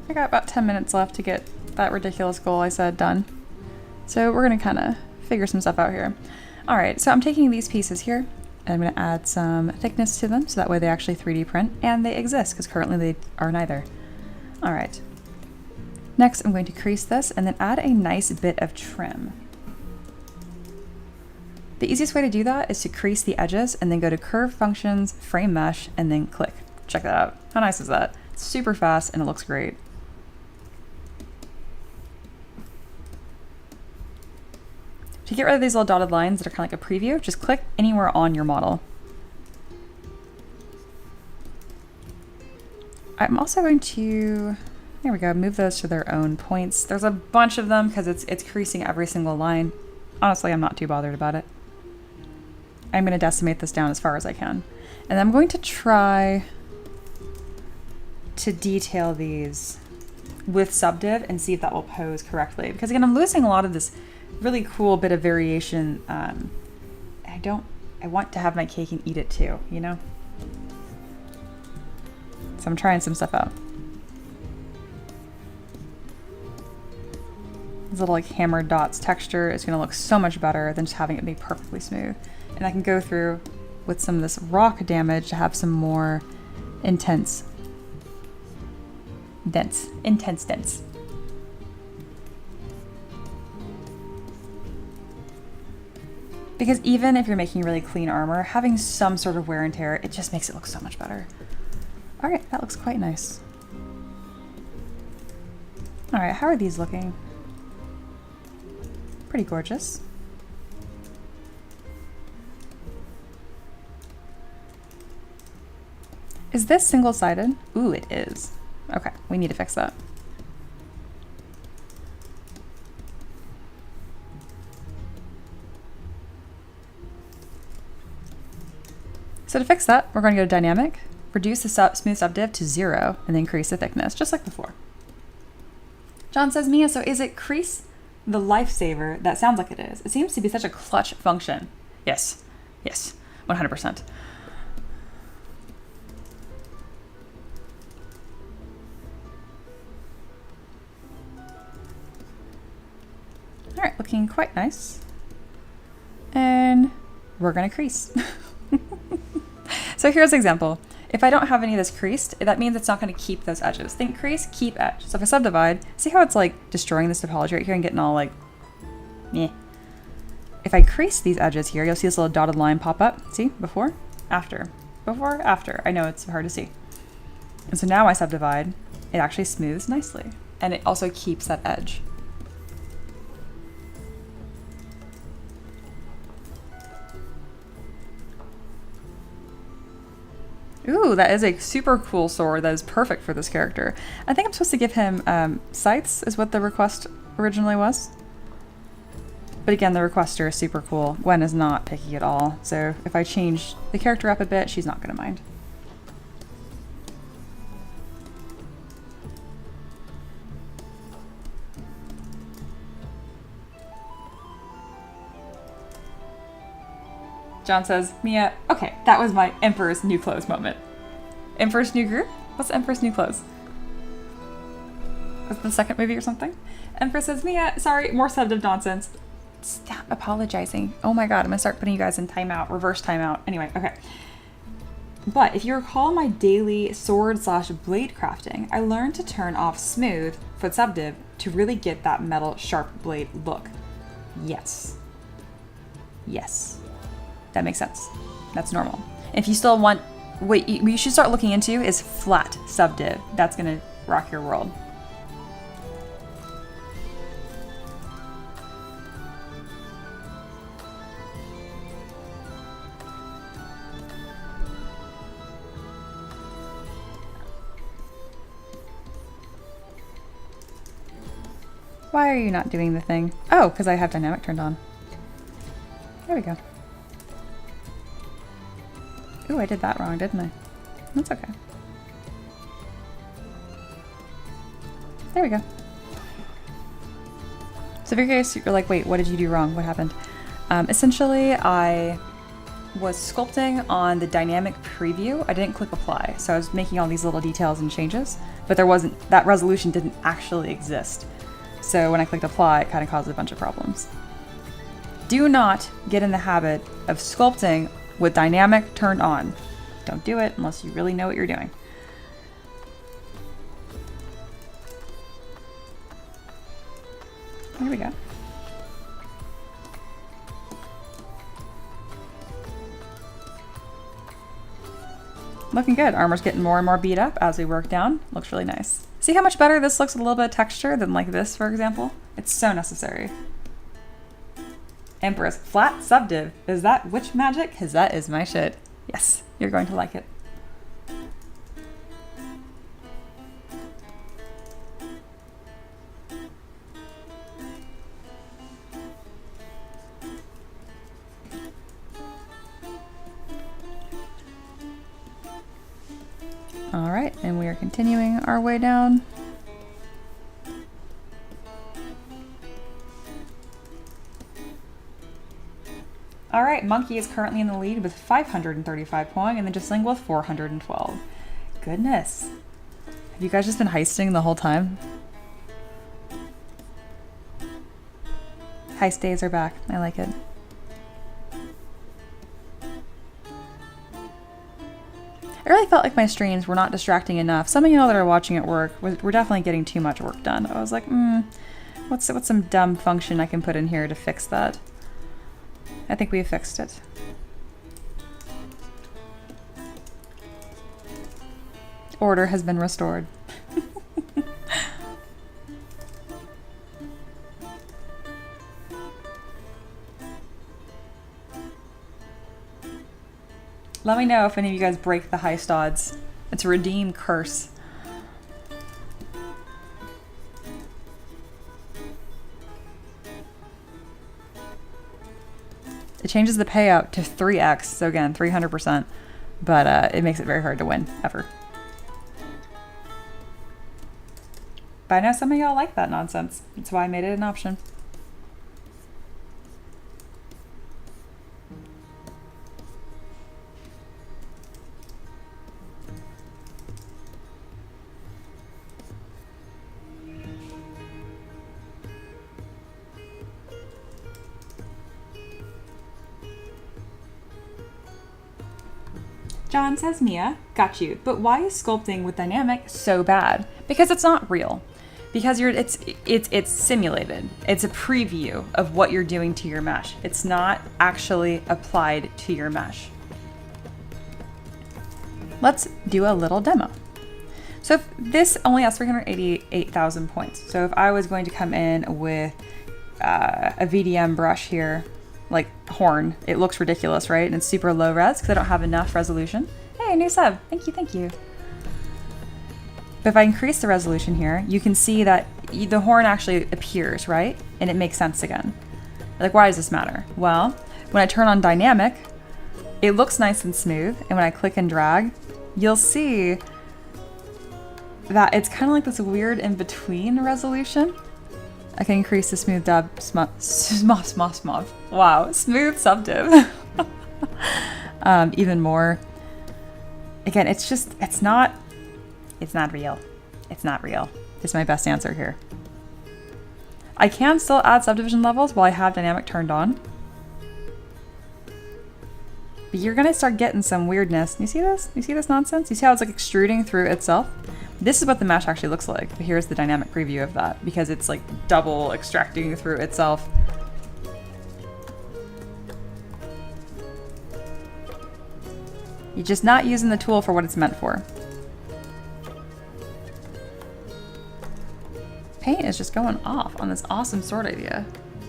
I got about 10 minutes left to get that ridiculous goal I said done. So we're gonna kind of figure some stuff out here. All right, so I'm taking these pieces here and I'm gonna add some thickness to them so that way they actually 3D print and they exist because currently they are neither. All right, next I'm going to crease this and then add a nice bit of trim. The easiest way to do that is to crease the edges and then go to curve functions, frame mesh, and then click. Check that out. How nice is that? It's super fast and it looks great. To get rid of these little dotted lines that are kind of like a preview, just click anywhere on your model. I'm also going to, there we go, move those to their own points. There's a bunch of them because it's creasing every single line. Honestly, I'm not too bothered about it. I'm going to decimate this down as far as I can. And I'm going to try to detail these with subdiv and see if that will pose correctly. Because again, I'm losing a lot of this really cool bit of variation. I want to have my cake and eat it too, you know? So I'm trying some stuff out. This little like hammered dots texture is gonna look so much better than just having it be perfectly smooth. And I can go through with some of this rock damage to have some more intense dents. Because even if you're making really clean armor, having some sort of wear and tear, it just makes it look so much better. All right, that looks quite nice. All right, how are these looking? Pretty gorgeous. Is this single-sided? Ooh, it is. Okay, we need to fix that. So to fix that, we're going to go to dynamic, reduce the smooth subdiv to 0, and increase the thickness, just like before. John says, Mia, so is it crease the lifesaver? That sounds like it is. It seems to be such a clutch function. Yes, 100%. All right, looking quite nice. And we're gonna crease. So here's an example. If I don't have any of this creased, that means it's not going to keep those edges. Think crease, keep edge. So if I subdivide, see how it's like destroying this topology right here and getting all like, meh. If I crease these edges here, you'll see this little dotted line pop up. See, before, after, before, after. I know it's hard to see. And so now I subdivide, it actually smooths nicely. And it also keeps that edge. Ooh, that is a super cool sword that is perfect for this character. I think I'm supposed to give him scythes, is what the request originally was. But again, the requester is super cool. Gwen is not picky at all, so if I change the character up a bit, she's not going to mind. John says, Mia, okay, that was my Emperor's New Clothes moment. Emperor's New Group? What's Emperor's New Clothes? Was it the second movie or something? Emperor says, Mia, sorry, more subdiv nonsense. Stop apologizing. Oh my god, I'm gonna start putting you guys in timeout, reverse timeout. Anyway, okay. But if you recall my daily sword/blade crafting, I learned to turn off smooth for subdiv to really get that metal sharp blade look. Yes. Yes. That makes sense. That's normal. If you still want, what you should start looking into is flat subdiv. That's gonna rock your world. Why are you not doing the thing? Oh, because I have dynamic turned on. There we go. Ooh, I did that wrong, didn't I? That's okay. There we go. So if you're curious, you're like, wait, what did you do wrong? What happened? Essentially, I was sculpting on the dynamic preview. I didn't click apply, so I was making all these little details and changes, but there wasn't, that resolution didn't actually exist. So when I clicked apply, it kind of caused a bunch of problems. Do not get in the habit of sculpting with dynamic turned on. Don't do it unless you really know what you're doing. Here we go. Looking good. Armor's getting more and more beat up as we work down. Looks really nice. See how much better this looks with a little bit of texture than like this, for example? It's so necessary. Empress, flat subdiv. Is that witch magic? Because that is my shit. Yes, you're going to like it. All right, and we are continuing our way down. right, Monkey is currently in the lead with 535 points, and then Jisling with 412. Goodness. Have you guys just been heisting the whole time? Heist days are back. I like it. I really felt like my streams were not distracting enough. Some of y'all that are watching at work were definitely getting too much work done. I was like, what's some dumb function I can put in here to fix that? I think we fixed it. Order has been restored. Let me know if any of you guys break the heist odds. It's a redeem curse. It changes the payout to 3x, so again, 300%, but it makes it very hard to win, ever. But I know some of y'all like that nonsense. That's why I made it an option. John says, Mia, got you. But why is sculpting with dynamic so bad? Because it's not real. Because it's simulated. It's a preview of what you're doing to your mesh. It's not actually applied to your mesh. Let's do a little demo. So if this only has 388,000 points. So if I was going to come in with a VDM brush here, like horn, it looks ridiculous, right? And it's super low res because I don't have enough resolution. Hey, new sub. Thank you, thank you. But if I increase the resolution here, you can see that the horn actually appears, right? And it makes sense again. Like, why does this matter? Well, when I turn on dynamic, it looks nice and smooth. And when I click and drag, you'll see that it's kind of like this weird in-between resolution. I can increase the smooth dub, wow, smooth subdiv. Even more. Again, it's not real. It's not real. Is my best answer here. I can still add subdivision levels while I have dynamic turned on. But you're gonna start getting some weirdness. You see this? You see this nonsense? You see how it's like extruding through itself? This is what the mesh actually looks like. But here's the dynamic preview of that because it's like double extracting through itself. You're just not using the tool for what it's meant for. Paint is just going off on this awesome sword idea.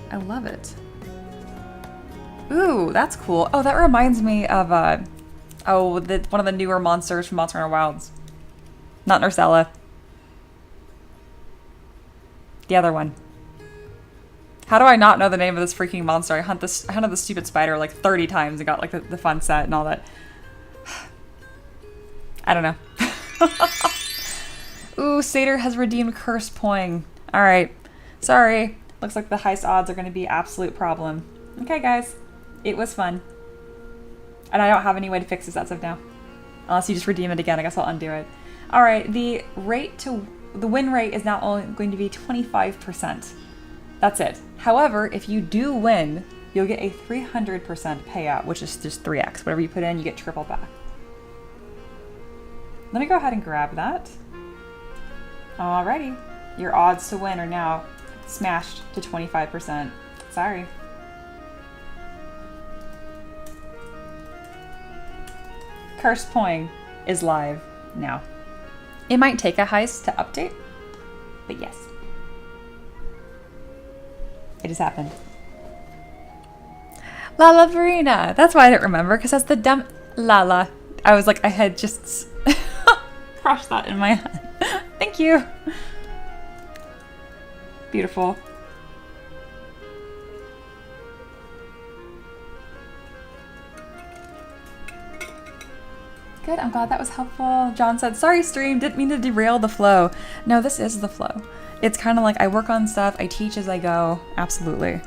I love it. Ooh, that's cool. Oh, that reminds me of one of the newer monsters from Monster Hunter Wilds. Not Nursella. The other one. How do I not know the name of this freaking monster? I hunted the stupid spider like 30 times and got like the fun set and all that. I don't know. Ooh, Satyr has redeemed Curse Poing. Alright. Sorry. Looks like the heist odds are going to be absolute problem. Okay, guys. It was fun. And I don't have any way to fix this as of now. Unless you just redeem it again. I guess I'll undo it. Alright, the win rate is now only going to be 25%. That's it. However, if you do win, you'll get a 300% payout, which is just 3x. Whatever you put in, you get triple back. Let me go ahead and grab that. Alrighty. Your odds to win are now smashed to 25%. Sorry. Curse Poing is live now. It might take a heist to update, but yes. It has happened. Lala Verena. That's why I didn't remember, because that's the dumb Lala. I was like, I had just crushed that in my head. Thank you. Beautiful. Good, I'm glad that was helpful. John said, sorry stream, didn't mean to derail the flow. No, this is the flow. It's kind of like I work on stuff, I teach as I go. Absolutely.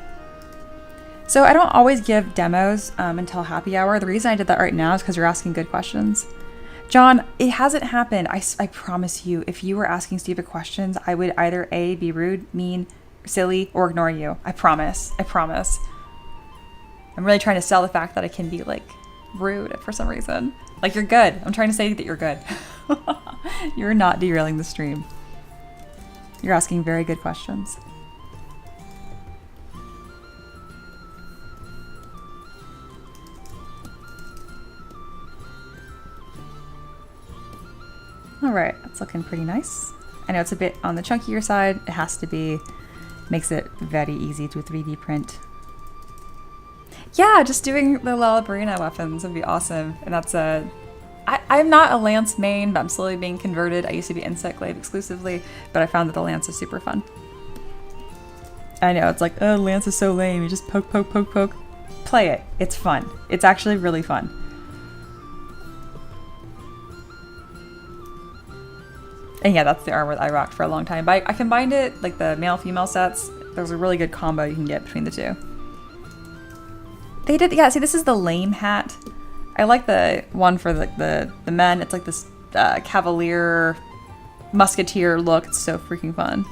So I don't always give demos until happy hour. The reason I did that right now is because you're asking good questions. John, it hasn't happened. I promise you, if you were asking stupid questions, I would either A, be rude, mean, silly, or ignore you. I promise. I promise. I'm really trying to sell the fact that I can be like rude for some reason. Like, you're good. I'm trying to say that you're good. You're not derailing the stream. You're asking very good questions. All right, that's looking pretty nice. I know it's a bit on the chunkier side. It has to be. Makes it very easy to 3D print. Yeah, just doing the Lalabrina weapons would be awesome. And that's I'm not a lance main, but I'm slowly being converted. I used to be insect glaive exclusively, but I found that the lance is super fun. I know, it's like, oh, lance is so lame. You just poke, poke, poke, poke. Play it. It's fun. It's actually really fun. And yeah, that's the armor that I rocked for a long time. But I combined it, like the male-female sets. There's a really good combo you can get between the two. They did, yeah, see, this is the lame hat. I like the one for the men. It's like this cavalier, musketeer look. It's so freaking fun.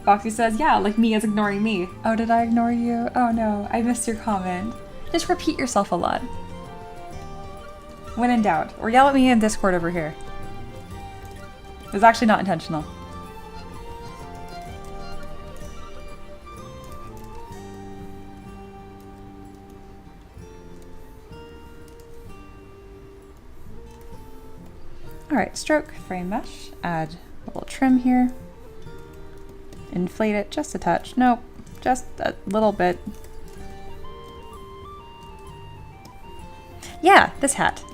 Foxy says, yeah, like me is ignoring me. Oh, did I ignore you? Oh no, I missed your comment. Just repeat yourself a lot. When in doubt. Or yell at me in Discord over here. It was actually not intentional. Alright, stroke, frame mesh, add a little trim here. Inflate it just a touch. Nope, just a little bit. Yeah, this hat.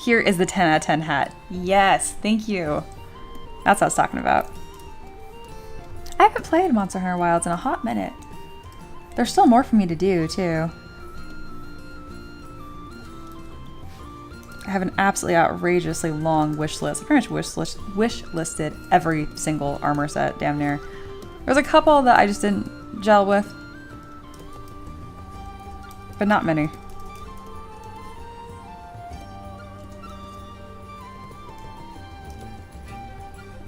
Here is the 10 out of 10 hat. Yes, thank you. That's what I was talking about. I haven't played Monster Hunter Wilds in a hot minute. There's still more for me to do, too. I have an absolutely outrageously long wish list. I pretty much wish listed every single armor set, damn near. There's a couple that I just didn't gel with, but not many.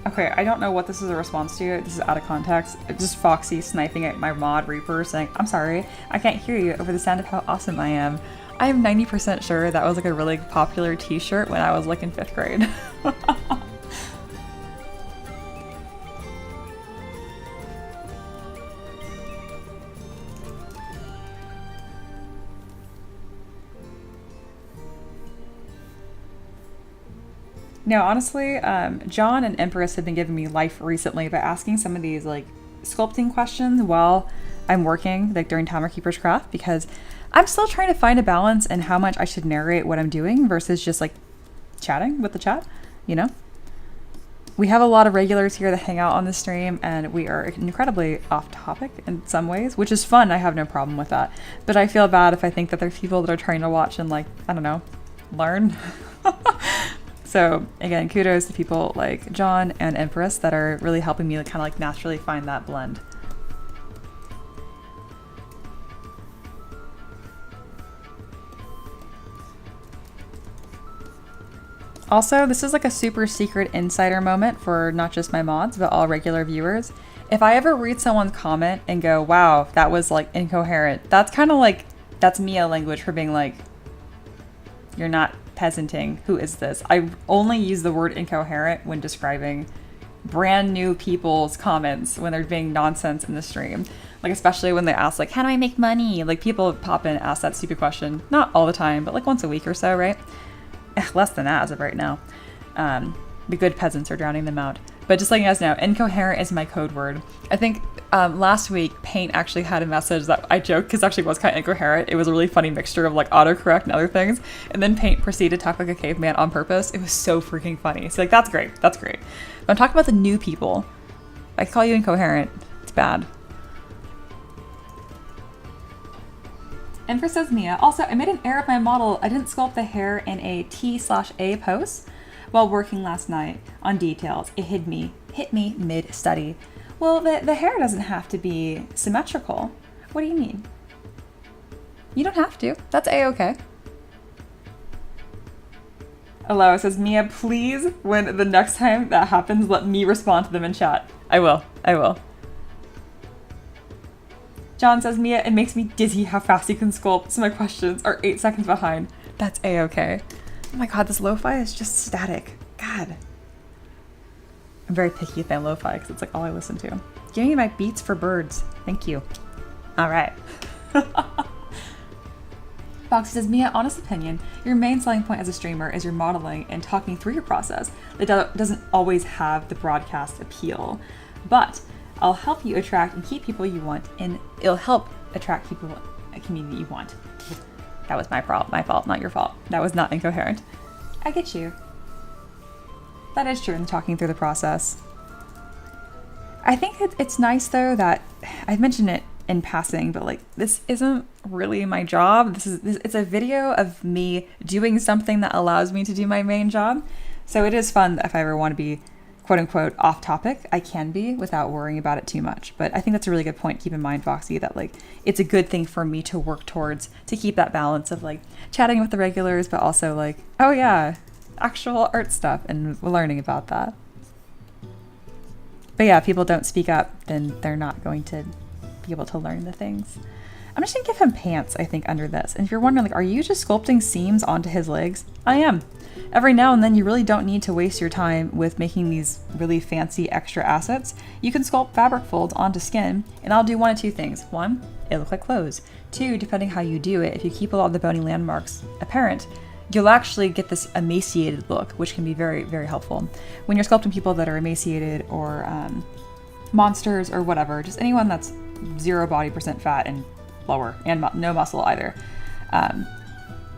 Okay, I don't know what this is a response to. This is out of context. It's just Foxy sniping at my mod Reaper saying, I'm sorry, I can't hear you over the sound of how awesome I am. I am 90% sure that was like a really popular t-shirt when I was like in 5th grade. No, honestly, John and Empress have been giving me life recently by asking some of these like sculpting questions while I'm working, like during Timer Keeper's Craft, because I'm still trying to find a balance in how much I should narrate what I'm doing versus just like chatting with the chat, you know? We have a lot of regulars here that hang out on the stream, and we are incredibly off topic in some ways, which is fun. I have no problem with that. But I feel bad if I think that there's people that are trying to watch and like, I don't know, learn. So again, kudos to people like John and Empress that are really helping me kind of like naturally find that blend. Also, this is like a super secret insider moment for not just my mods, but all regular viewers. If I ever read someone's comment and go, wow, that was like incoherent, that's kind of like, that's Mia language for being like, you're not peasanting. Who is this? I only use the word incoherent when describing brand new people's comments when they're being nonsense in the stream. Like, especially when they ask, like, how do I make money? Like, people pop in and ask that stupid question. Not all the time, but like once a week or so, right? Less than that as of right now. The good peasants are drowning them out. But just letting you guys know, incoherent is my code word. I think last week, Paint actually had a message that I joked because actually was kind of incoherent. It was a really funny mixture of like autocorrect and other things. And then Paint proceeded to talk like a caveman on purpose. It was so freaking funny. So like, that's great. That's great. But I'm talking about the new people. I call you incoherent. It's bad. Empress says Mia. Also, I made an error of my model. I didn't sculpt the hair in a T/A pose while working last night on details. It hit me hit me mid-study. Well, the hair doesn't have to be symmetrical. What do you mean? You don't have to. That's a-okay. Aloha says, Mia, please, when the next time that happens, let me respond to them in chat. I will. John says, Mia, it makes me dizzy how fast you can sculpt, so my questions are 8 seconds behind. That's a-okay. Oh my god, this lo-fi is just static. God. I'm very picky with my lo-fi because it's like all I listen to. Give me my beats for birds. Thank you. All right. Fox says, Mia, honest opinion, your main selling point as a streamer is your modeling and talking through your process. It doesn't always have the broadcast appeal, but I'll help you attract and keep people you want, and it'll help attract people, a community you want. That was my fault, not your fault. That was not incoherent. I get you. That is true in talking through the process. I think it's nice though that I mentioned it in passing, but like this isn't really my job. It's a video of me doing something that allows me to do my main job. So it is fun if I ever want to be quote unquote off topic, I can be without worrying about it too much. But I think that's a really good point. Keep in mind, Foxy, that like it's a good thing for me to work towards to keep that balance of like chatting with the regulars, but also like, oh yeah, actual art stuff and learning about that. But yeah, if people don't speak up, then they're not going to be able to learn the things. I'm just gonna give him pants, I think, under this. And if you're wondering, like, are you just sculpting seams onto his legs? I am. Every now and then, you really don't need to waste your time with making these really fancy extra assets. You can sculpt fabric folds onto skin, and I'll do one of two things. One, it'll look like clothes. Two, depending how you do it, if you keep a lot of the bony landmarks apparent, you'll actually get this emaciated look, which can be very, very helpful. When you're sculpting people that are emaciated or monsters or whatever, just anyone that's 0 body percent fat and lower, and no muscle either,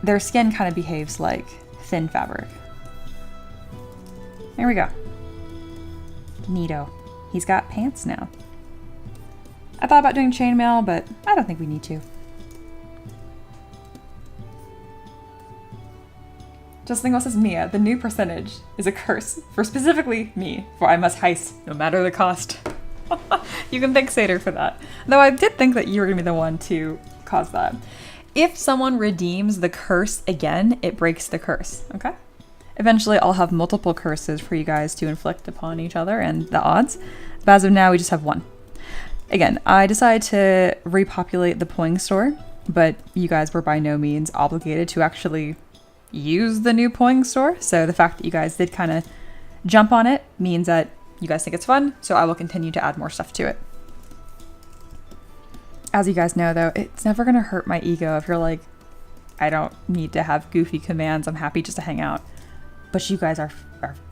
their skin kind of behaves like thin fabric. There we go. Neato. He's got pants now. I thought about doing chainmail, but I don't think we need to. Justin says, Mia, the new percentage is a curse for specifically me, for I must heist no matter the cost. You can thank Sater for that. Though I did think that you were going to be the one to cause that. If someone redeems the curse again, it breaks the curse, okay? Eventually, I'll have multiple curses for you guys to inflict upon each other and the odds. But as of now, we just have one. Again, I decided to repopulate the Poing store, but you guys were by no means obligated to actually use the new Poing store. So the fact that you guys did kind of jump on it means that you guys think it's fun, so I will continue to add more stuff to it. As you guys know though, it's never gonna hurt my ego if you're like, I don't need to have goofy commands, I'm happy just to hang out. But you guys are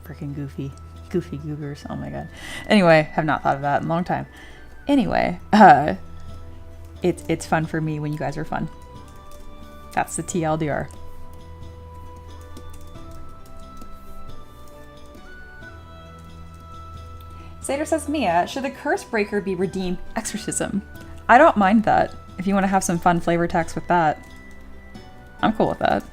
freaking goofy goobers, oh my god. Anyway, have not thought of that in a long time. Anyway, it's fun for me when you guys are fun. That's the TLDR. Sater says, Mia, should the curse breaker be redeemed exorcism? I don't mind that. If you want to have some fun flavor text with that, I'm cool with that.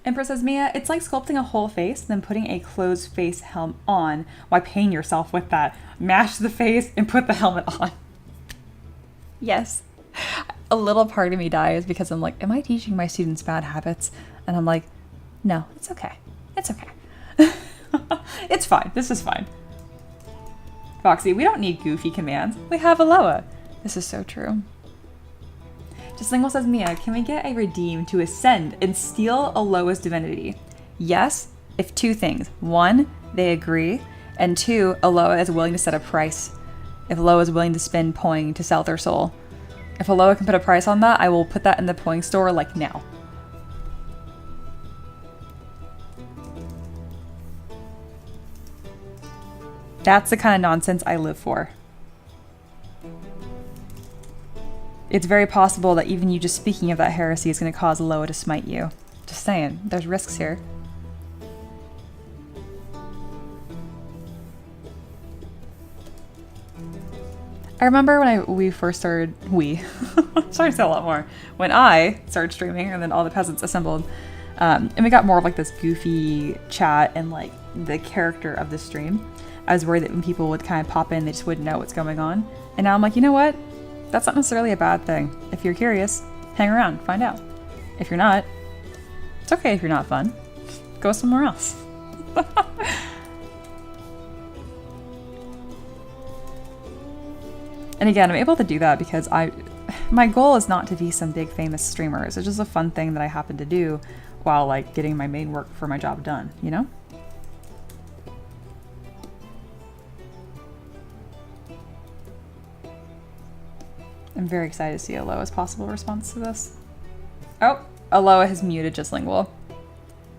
Empress says, Mia, it's like sculpting a whole face, then putting a closed face helm on. Why pain yourself with that? Mash the face and put the helmet on. Yes. A little part of me dies because I'm like, am I teaching my students bad habits? And I'm like, no, it's okay. It's okay. It's fine. This is fine. Foxy, we don't need goofy commands. We have Aloha. This is so true. Justlingle says, Mia, can we get a redeem to ascend and steal Aloha's divinity? Yes, if two things. One, they agree. And two, Aloha is willing to set a price. If Aloha is willing to spend Poing to sell their soul. If Aloha can put a price on that, I will put that in the Poing store like now. That's the kind of nonsense I live for. It's very possible that even you just speaking of that heresy is going to cause Aloha to smite you. Just saying, there's risks here. I remember when we first started, I'm trying to say a lot more, when I started streaming and then all the peasants assembled, and we got more of like this goofy chat and like the character of the stream. I was worried that when people would kind of pop in, they just wouldn't know what's going on. And now I'm like, you know what? That's not necessarily a bad thing. If you're curious, hang around, find out. If you're not, it's okay if you're not fun. Go somewhere else. And again, I'm able to do that because my goal is not to be some big famous streamer. It's just a fun thing that I happen to do while like getting my main work for my job done, you know? I'm very excited to see Aloa's possible response to this. Oh, Aloa has muted Justlingual.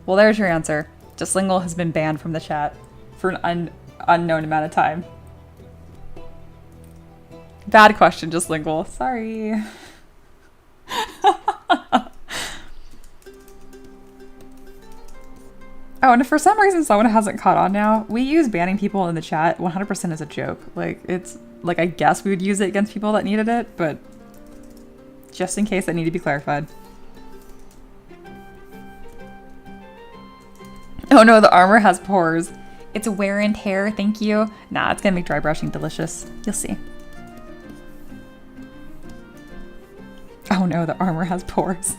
Well, there's your answer. Justlingual has been banned from the chat for an unknown amount of time. Bad question, Justlingual. Sorry. Oh, and if for some reason someone hasn't caught on now, we use banning people in the chat 100% as a joke. Like, it's, like, I guess we would use it against people that needed it, but just in case that need to be clarified. Oh no, the armor has pores. It's wear and tear, thank you. Nah, it's gonna make dry brushing delicious. You'll see. Oh no, the armor has pores.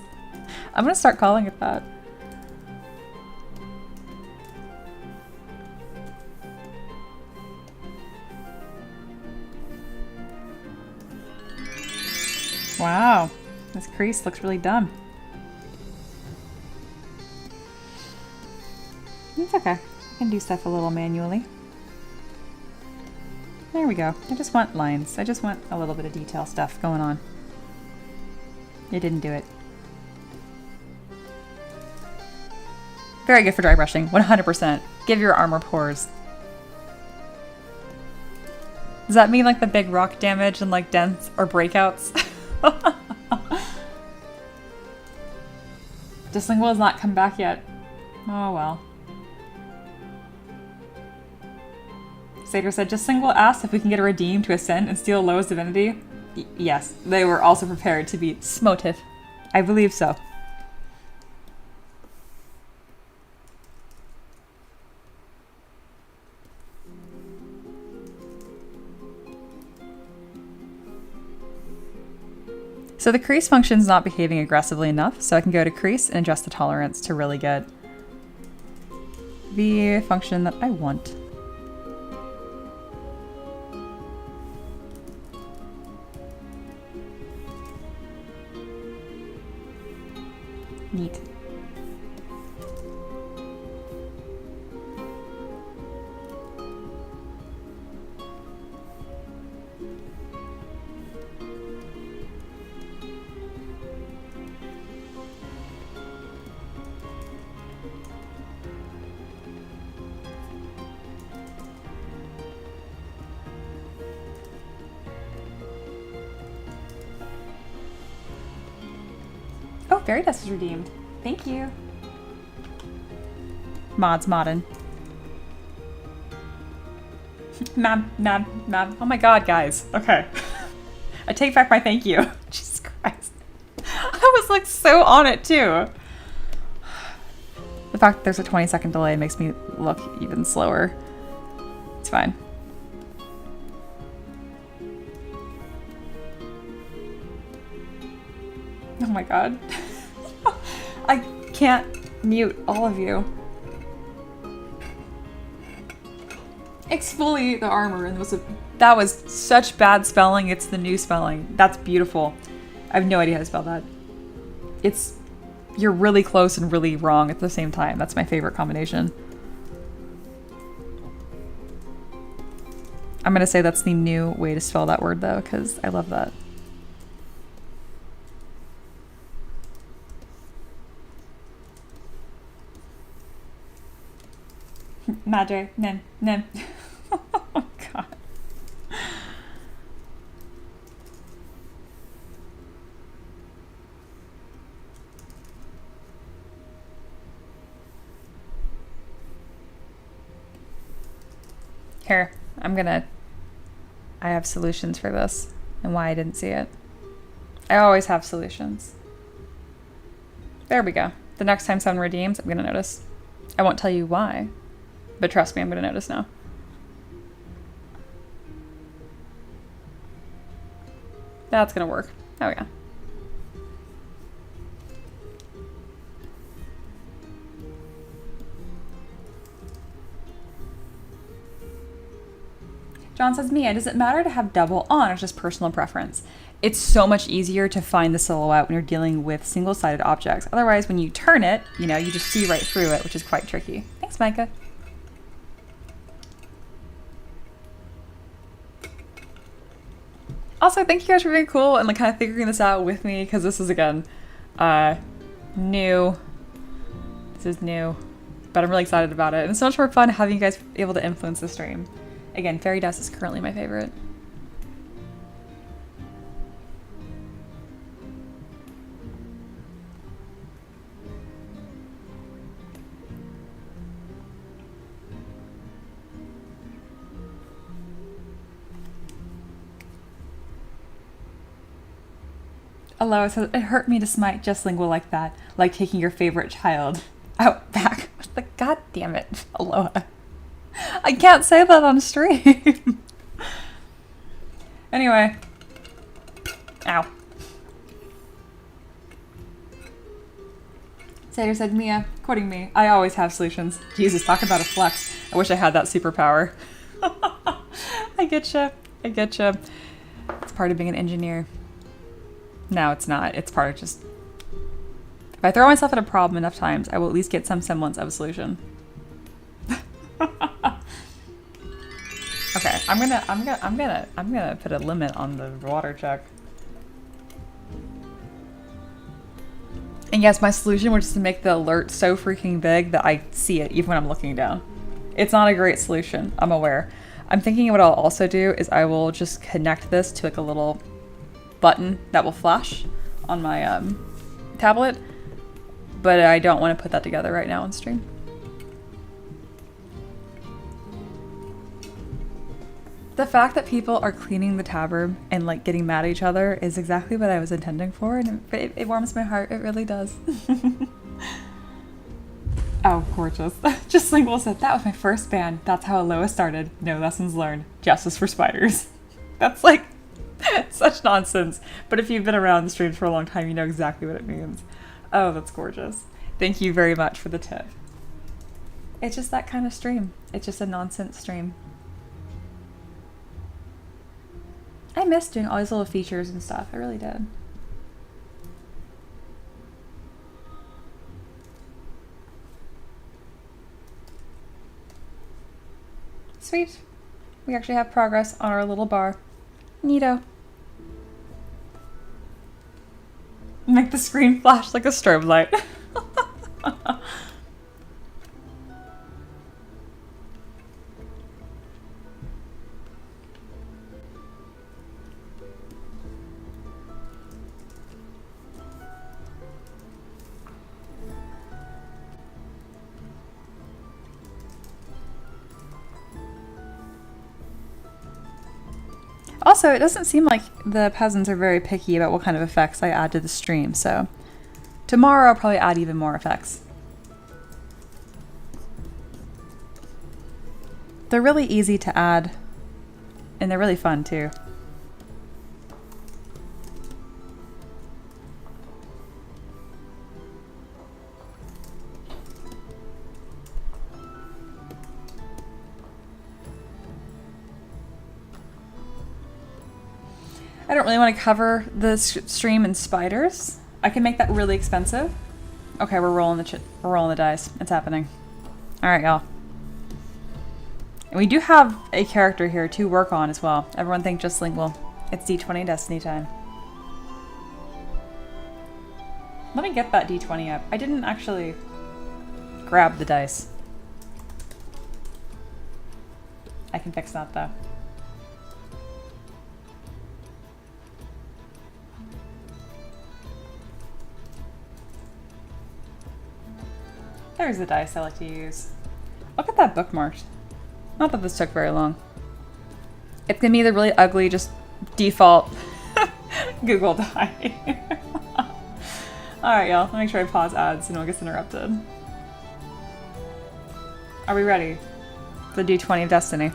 I'm gonna start calling it that. Wow, this crease looks really dumb. It's okay. I can do stuff a little manually. There we go. I just want lines. I just want a little bit of detail stuff going on. It didn't do it. Very good for dry brushing. 100%. Give your armor pores. Does that mean like the big rock damage and like dents or breakouts? Justlingual has not come back yet. Oh well. Sater said, Justlingual asked if we can get a redeem to ascend and steal Loa's divinity. Yes, they were also prepared to be smoted. I believe so. So the crease function is not behaving aggressively enough, so I can go to crease and adjust the tolerance to really get the function that I want. Neat. Oh, Fairy Dust is redeemed. Thank you. Mods moddin'. Mab. Oh my god, guys. Okay. I take back my thank you. Jesus Christ. I was like so on it too. The fact that there's a 20-second delay makes me look even slower. It's fine. Oh my god. I can't mute all of you. Exfoliate the armor, and that was such bad spelling. It's the new spelling. That's beautiful. I have no idea how to spell that. You're really close and really wrong at the same time. That's my favorite combination. I'm gonna say that's the new way to spell that word though, because I love that. Madre, nem. Oh god. Here, I'm gonna I have solutions for this and why I didn't see it. I always have solutions. There we go. The next time someone redeems, I'm going to notice. I won't tell you why, but trust me, I'm going to notice now. That's going to work. Oh yeah. John says, Mia, does it matter to have double on or just personal preference? It's so much easier to find the silhouette when you're dealing with single-sided objects. Otherwise, when you turn it, you know, you just see right through it, which is quite tricky. Thanks, Micah. Also, thank you guys for being cool and like kind of figuring this out with me, because this is, again, new. This is new, but I'm really excited about it. And it's so much more fun having you guys able to influence the stream. Again, Fairy Dust is currently my favorite. Aloha says, it hurt me to smite just lingual like that, like taking your favorite child out back. Like, God damn it, Aloha. I can't say that on stream. Anyway. Ow. Sater said, Mia, quoting me, I always have solutions. Jesus, talk about a flex. I wish I had that superpower. I getcha. I getcha. It's part of being an engineer. No, it's not. It's part of just... If I throw myself at a problem enough times, I will at least get some semblance of a solution. Okay, I'm gonna put a limit on the water check. And yes, my solution was just to make the alert so freaking big that I see it even when I'm looking down. It's not a great solution, I'm aware. I'm thinking what I'll also do is I will just connect this to like a little button that will flash on my tablet, but I don't want to put that together right now on stream. The fact that people are cleaning the tabard and like getting mad at each other is exactly what I was intending for, and it warms my heart. It really does. Oh, gorgeous. Just Lingual said, that was my first band. That's how Aloha started. No lessons learned. Justice for spiders. That's like such nonsense. But if you've been around the streams for a long time, you know exactly what it means. Oh, that's gorgeous. Thank you very much for the tip. It's just that kind of stream. It's just a nonsense stream. I miss doing all these little features and stuff. I really did. Sweet. We actually have progress on our little bar. Neato. Make the screen flash like a strobe light. Also, it doesn't seem like the peasants are very picky about what kind of effects I add to the stream, so tomorrow I'll probably add even more effects. They're really easy to add, and they're really fun too. I don't really want to cover the stream in spiders. I can make that really expensive. Okay, we're rolling the dice. It's happening. All right, y'all. And we do have a character here to work on as well. Everyone thank Just Lingual. It's D20 Destiny time. Let me get that D20 up. I didn't actually grab the dice. I can fix that though. There's the dice I like to use. I'll get that bookmarked. Not that this took very long. It's gonna be the really ugly, just default Google die. Alright, y'all. Let me make sure I pause ads so no one gets interrupted. Are we ready for the D20 of Destiny?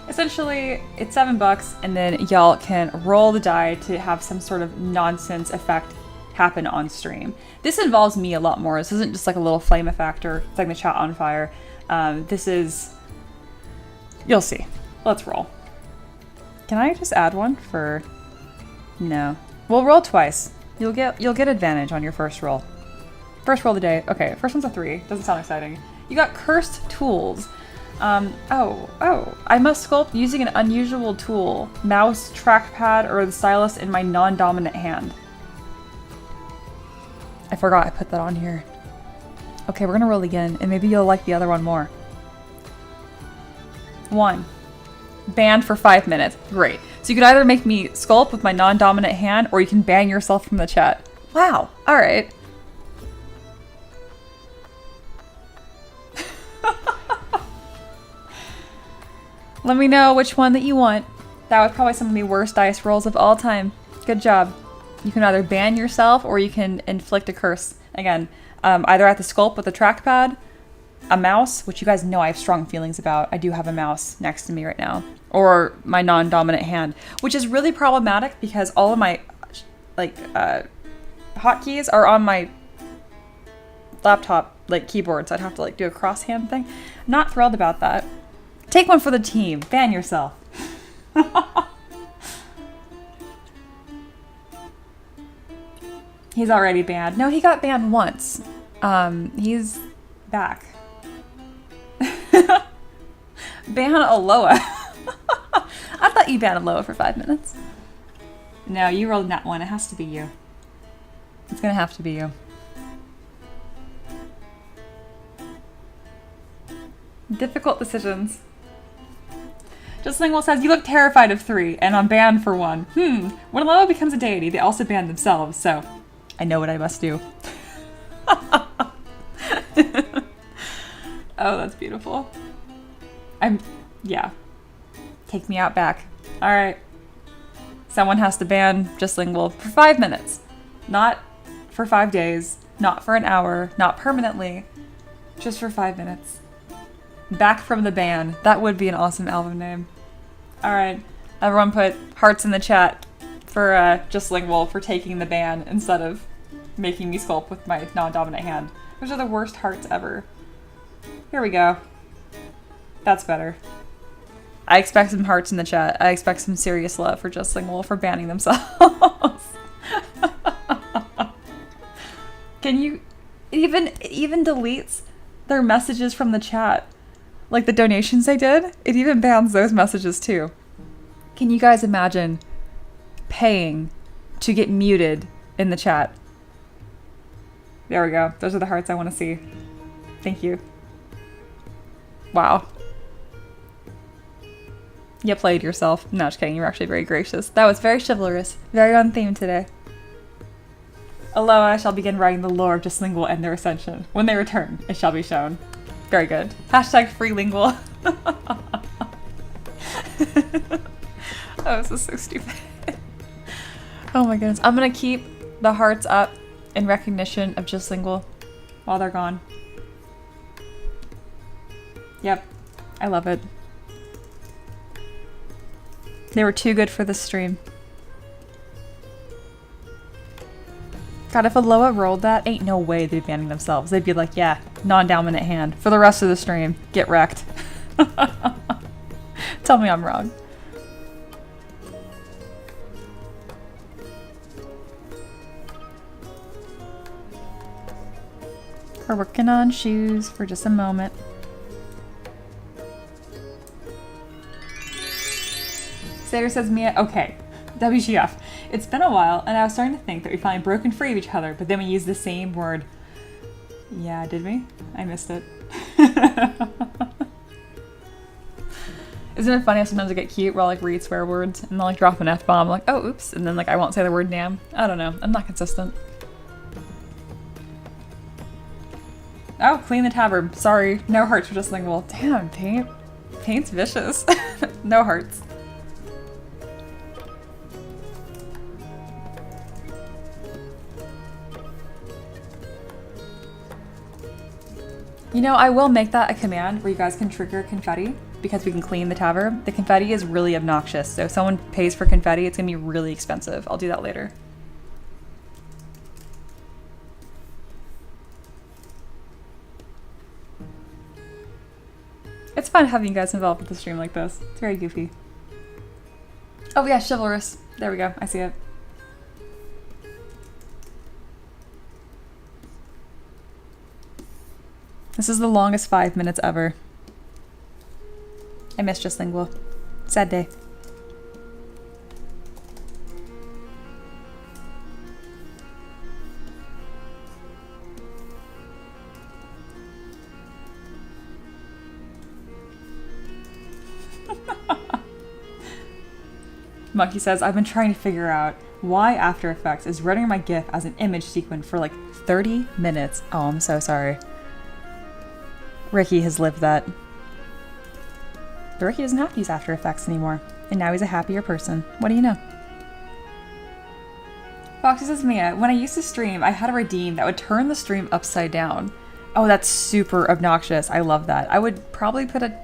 Essentially, it's $7, and then y'all can roll the die to have some sort of nonsense effect happen on stream. This involves me a lot more. This isn't just like a little flame effect or setting the chat on fire. This is... You'll see. Let's roll. Can I just add one for... No. We'll roll twice. You'll get advantage on your first roll. First roll of the day. Okay, first one's a 3. Doesn't sound exciting. You got cursed tools. I must sculpt using an unusual tool. Mouse, trackpad, or the stylus in my non-dominant hand. I forgot I put that on here. Okay, we're gonna roll again, and maybe you'll like the other one more. 1. Banned for 5 minutes. Great. So you could either make me sculpt with my non-dominant hand, or you can ban yourself from the chat. Wow. Alright. Let me know which one that you want. That was probably some of the worst dice rolls of all time. Good job. You can either ban yourself or you can inflict a curse. Again, either at the sculpt with a trackpad, a mouse, which you guys know I have strong feelings about. I do have a mouse next to me right now. Or my non-dominant hand, which is really problematic because all of my hotkeys are on my laptop keyboard, so I'd have to do a cross hand thing. Not thrilled about that. Take one for the team. Ban yourself. He's already banned. No, he got banned once. He's back. Ban Aloha. I thought you banned Aloha for 5 minutes. No, you rolled that one. It has to be you. It's gonna have to be you. Difficult decisions. Just Lingual says, you look terrified of 3, and I'm banned for 1. When Aloha becomes a deity, they also ban themselves, so I know what I must do. Oh, that's beautiful. Yeah. Take me out back. Alright. Someone has to ban Just Lingual for 5 minutes. Not for 5 days, not for an hour, not permanently. Just for 5 minutes. Back from the ban. That would be an awesome album name. Alright. Everyone put hearts in the chat for Just Lingual for taking the ban instead of making me sculpt with my non-dominant hand. Those are the worst hearts ever. Here we go. That's better. I expect some hearts in the chat. I expect some serious love for Just Lingual for banning themselves. Can you... It even deletes their messages from the chat. Like the donations they did, it even bans those messages too. Can you guys imagine paying to get muted in the chat? There we go. Those are the hearts I want to see. Thank you. Wow. You played yourself. No, just kidding. You were actually very gracious. That was very chivalrous. Very on theme today. Aloha, I shall begin writing the lore of Just Lingual and their ascension. When they return, it shall be shown. Very good. Hashtag free lingual. Oh, this is so stupid. Oh my goodness. I'm gonna keep the hearts up in recognition of Just Lingual while they're gone. Yep. I love it. They were too good for this stream. God, if Aloha rolled that, ain't no way they'd be banning themselves. They'd be like, yeah, non-dominant hand. For the rest of the stream, get wrecked. Tell me I'm wrong. We're working on shoes for just a moment. Sater says, Mia, okay. WGF. It's been a while, and I was starting to think that we finally broken free of each other, but then we used the same word. Yeah, did we? I missed it. Isn't it funny how sometimes I get cute where I'll read swear words and they'll drop an F-bomb, like, oh, oops, and then I won't say the word damn. I don't know. I'm not consistent. Oh, clean the tabard. Sorry. No hearts for Just Lingual. Damn, Paint. paint's vicious. No hearts. You know, I will make that a command where you guys can trigger confetti because we can clean the tower. The confetti is really obnoxious, so if someone pays for confetti, it's gonna be really expensive. I'll do that later. It's fun having you guys involved with the stream like this. It's very goofy. Oh yeah, chivalrous. There we go, I see it. This is the longest 5 minutes ever. I miss Just Lingual. Sad day. Monkey says, I've been trying to figure out why After Effects is running my GIF as an image sequence for like 30 minutes. Oh, I'm so sorry. Ricky has lived that. But Ricky doesn't have to use After Effects anymore. And now he's a happier person. What do you know? Foxy says, Mia, when I used to stream, I had a redeem that would turn the stream upside down. Oh, that's super obnoxious. I love that. I would probably put a...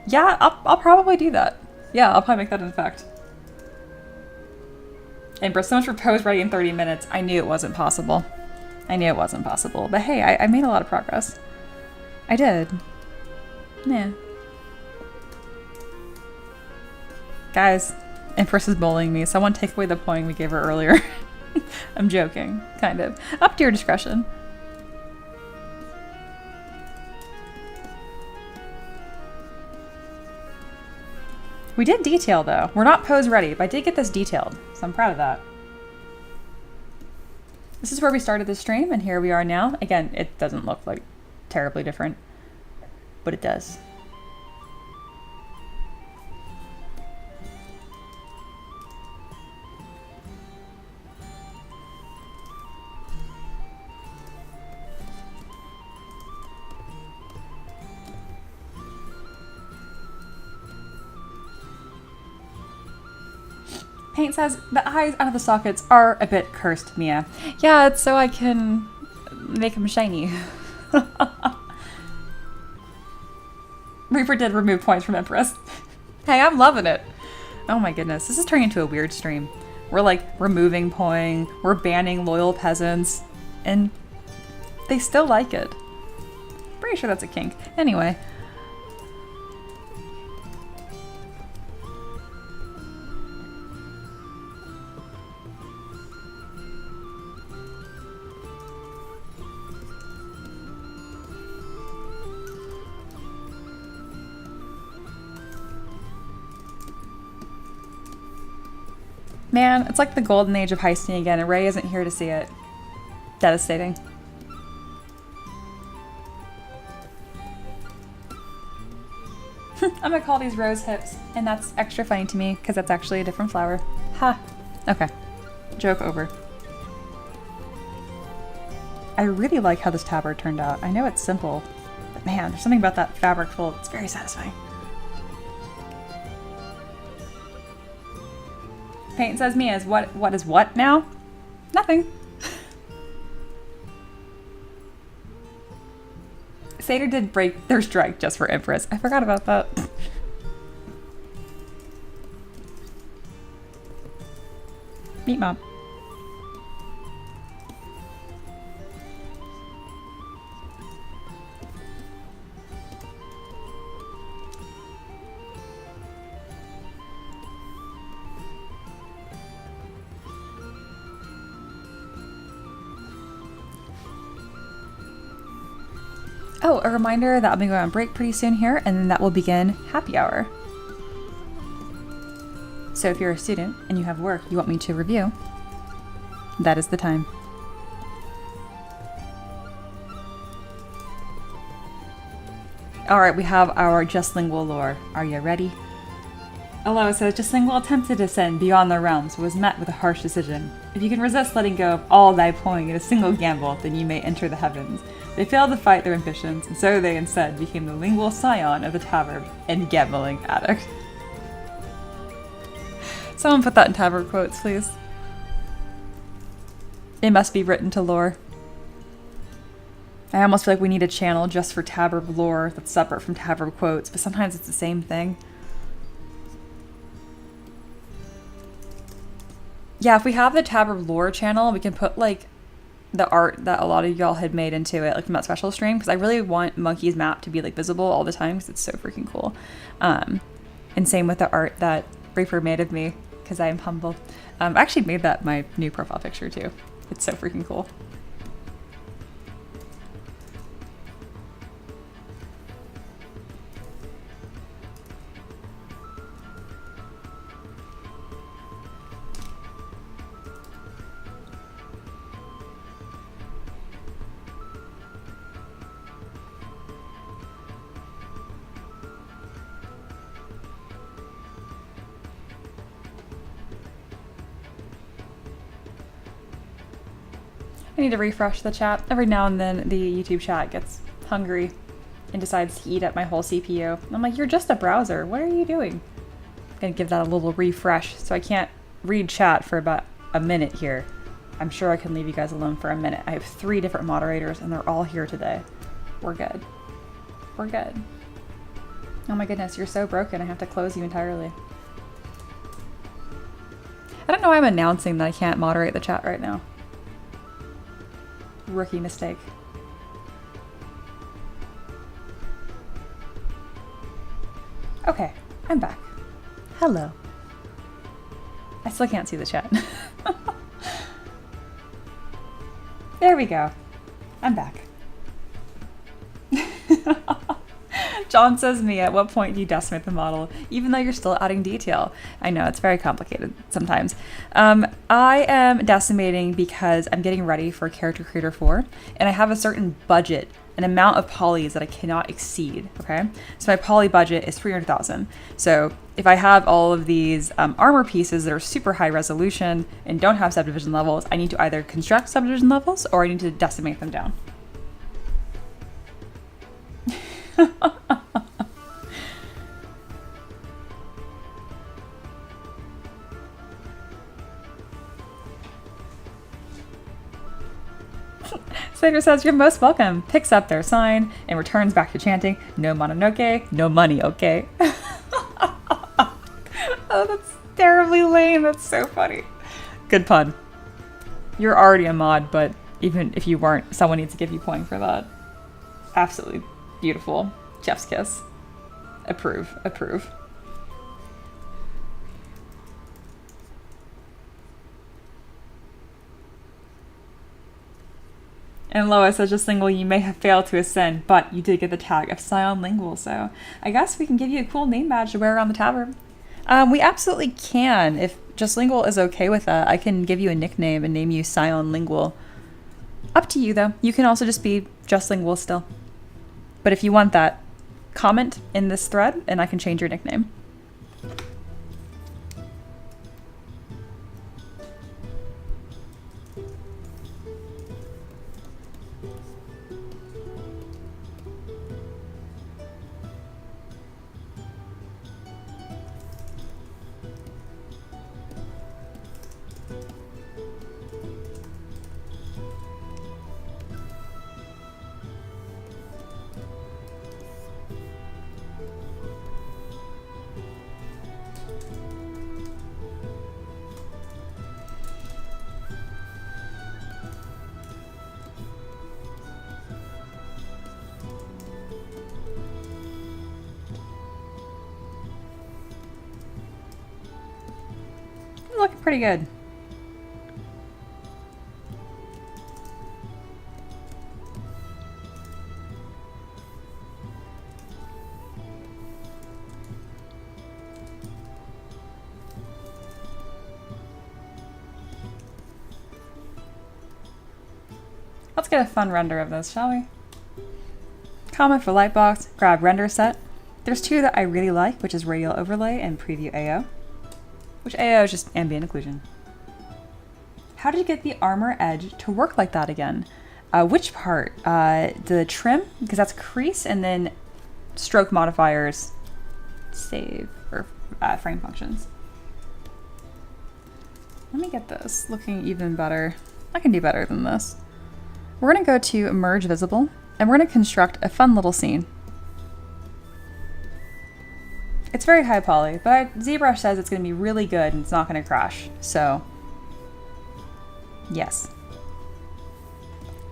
Yeah, I'll probably do that. Yeah, I'll probably make that an effect. And bro, so much for pose ready in 30 minutes. I knew it wasn't possible. I knew it wasn't possible. But hey, I made a lot of progress. I did. Yeah. Guys, Empress is bullying me. Someone take away the poing we gave her earlier. I'm joking, kind of. Up to your discretion. We did detail though. We're not pose ready, but I did get this detailed, so I'm proud of that. This is where we started the stream, and here we are now. Again, it doesn't look like terribly different, but it does. Paint says, the eyes out of the sockets are a bit cursed, Mia. Yeah, it's so I can make them shiny. Reaper did remove points from Empress. Hey, I'm loving it. Oh my goodness, this is turning into a weird stream. We're like removing poing, we're banning loyal peasants, and they still like it. Pretty sure that's a kink. Anyway. Man, it's like the golden age of heisting again, and Ray isn't here to see it. Devastating. I'm gonna call these rose hips, and that's extra funny to me, because that's actually a different flower. Ha! Okay. Joke over. I really like how this tabard turned out. I know it's simple, but man, there's something about that fabric fold that's very satisfying. Paint says Mia is what is what now? Nothing. Seder did break their strike just for Empress. I forgot about that. Meat Mom. Oh, a reminder that I'll be going on break pretty soon here, and then that will begin happy hour. So if you're a student and you have work you want me to review, that is the time. Alright, we have our Just Lingual lore. Are you ready? Aloha says, Just Lingual attempted to ascend beyond the realms, but was met with a harsh decision. If you can resist letting go of all thy poing in a single gamble, then you may enter the heavens. They failed to fight their ambitions, and so they instead became the lingual scion of the tavern and gambling addict. Someone put that in tavern quotes, please. It must be written to lore. I almost feel like we need a channel just for tabard lore that's separate from tabard quotes, but sometimes it's the same thing. Yeah, if we have the tabard lore channel, we can put like the art that a lot of y'all had made into it, like from that special stream, because I really want Monkey's map to be like visible all the time because it's so freaking cool. And same with the art that Reaper made of me, because I am humble. I actually made that my new profile picture too. It's so freaking cool. I need to refresh the chat. Every now and then the YouTube chat gets hungry and decides to eat up my whole CPU. I'm like, you're just a browser. What are you doing? I'm gonna give that a little refresh so I can't read chat for about a minute here. I'm sure I can leave you guys alone for a minute. I have 3 different moderators and they're all here today. We're good. We're good. Oh my goodness, you're so broken. I have to close you entirely. I don't know why I'm announcing that I can't moderate the chat right now. Rookie mistake. Okay, I'm back. Hello. I still can't see the chat. There we go. I'm back. John says, me, at what point do you decimate the model, even though you're still adding detail? I know, it's very complicated sometimes. I am decimating because I'm getting ready for Character Creator 4, and I have a certain budget, an amount of polys that I cannot exceed, okay? So my poly budget is 300,000. So if I have all of these armor pieces that are super high resolution and don't have subdivision levels, I need to either construct subdivision levels or I need to decimate them down. Sager says, you're most welcome. Picks up their sign and returns back to chanting, no mononoke, no money, okay? Oh, that's terribly lame. That's so funny. Good pun. You're already a mod, but even if you weren't, someone needs to give you point for that. Absolutely beautiful. Chef's kiss. Approve. Approve. And Lois says, just lingual, you may have failed to ascend, but you did get the tag of Scion Lingual, so I guess we can give you a cool name badge to wear around the tavern. We absolutely can. If Just Lingual is okay with that, I can give you a nickname and name you Scion Lingual. Up to you, though. You can also just be Just Lingual still. But if you want that, comment in this thread, and I can change your nickname. Looking pretty good. Let's get a fun render of this, shall we? Comment for Lightbox, grab render set. There's 2 that I really like, which is Radial Overlay and Preview AO. Which AO is just ambient occlusion. How did you get the armor edge to work like that again? Which part? The trim, because that's crease, and then stroke modifiers, save, or frame functions. Let me get this looking even better. I can do better than this. We're going to go to Merge Visible, and we're going to construct a fun little scene. It's very high poly, but ZBrush says it's going to be really good and it's not going to crash, so yes.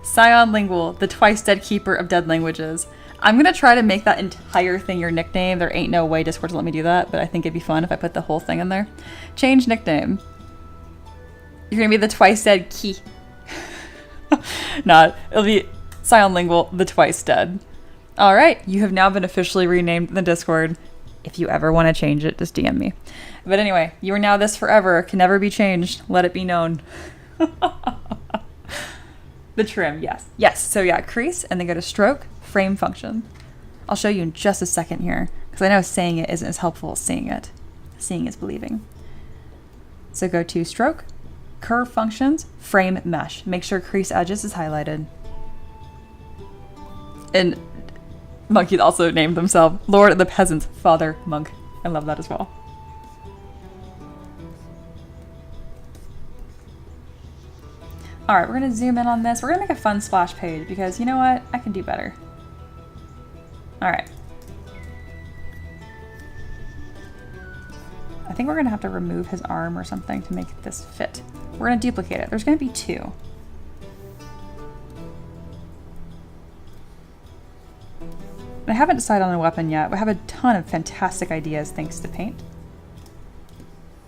Scion Lingual, the twice dead keeper of dead languages. I'm going to try to make that entire thing your nickname. There ain't no way Discord will let me do that, but I think it'd be fun if I put the whole thing in there. Change nickname. You're going to be the twice dead key. Not. It'll be Scion Lingual, the twice dead. All right. You have now been officially renamed in the Discord. If you ever want to change it, just DM me. But anyway, you are now this forever. Can never be changed. Let it be known. The trim, yes. Yes. So yeah, crease and then go to stroke, frame function. I'll show you in just a second here because I know saying it isn't as helpful as seeing it. Seeing is believing. So go to stroke, curve functions, frame mesh. Make sure crease edges is highlighted. And Monkey also named themselves Lord of the Peasants, Father Monk. I love that as well. All right, we're gonna zoom in on this. We're gonna make a fun splash page because you know what? I can do better. All right. I think we're gonna have to remove his arm or something to make this fit. We're gonna duplicate it. There's gonna be two. I haven't decided on a weapon yet. We have a ton of fantastic ideas thanks to paint.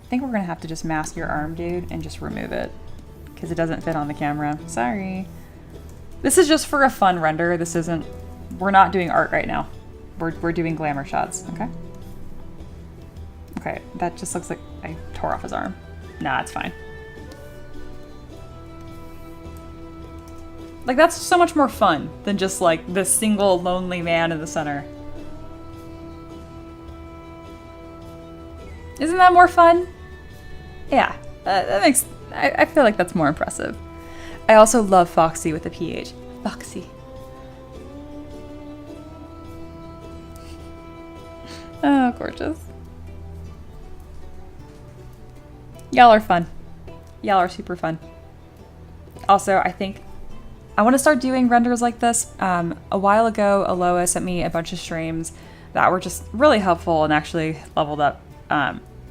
I think we're gonna have to just mask your arm, dude, and just remove it because it doesn't fit on the camera. Sorry. This is just for a fun render. This isn't, we're not doing art right now. We're doing glamour shots, okay? Okay, that just looks like I tore off his arm. Nah, it's fine. Like, that's so much more fun than just, like, this single lonely man in the center. Isn't that more fun? Yeah, that makes... I feel like that's more impressive. I also love Foxy with a PH. Foxy. Oh, gorgeous. Y'all are fun. Y'all are super fun. Also, I think I want to start doing renders like this. A while ago, Aloha sent me a bunch of streams that were just really helpful and actually leveled up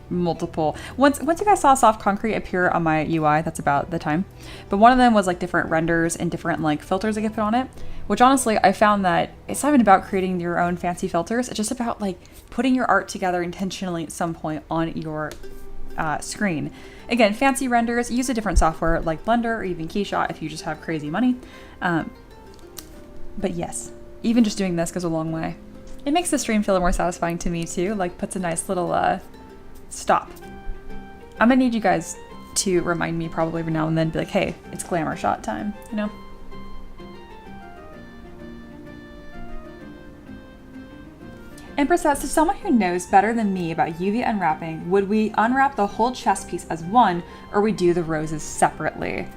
multiple. Once you guys saw Soft Concrete appear on my UI, that's about the time. But one of them was like different renders and different like filters I could put on it, which honestly, I found that it's not even about creating your own fancy filters. It's just about like putting your art together intentionally at some point on your screen. Again, fancy renders, use a different software like Blender or even Keyshot if you just have crazy money. But yes, even just doing this goes a long way. It makes the stream feel more satisfying to me too, like puts a nice little stop. I'm gonna need you guys to remind me probably every now and then, be like, hey, it's glamour shot time, you know? Empress says, to someone who knows better than me about UV unwrapping, would we unwrap the whole chest piece as one, or we do the roses separately?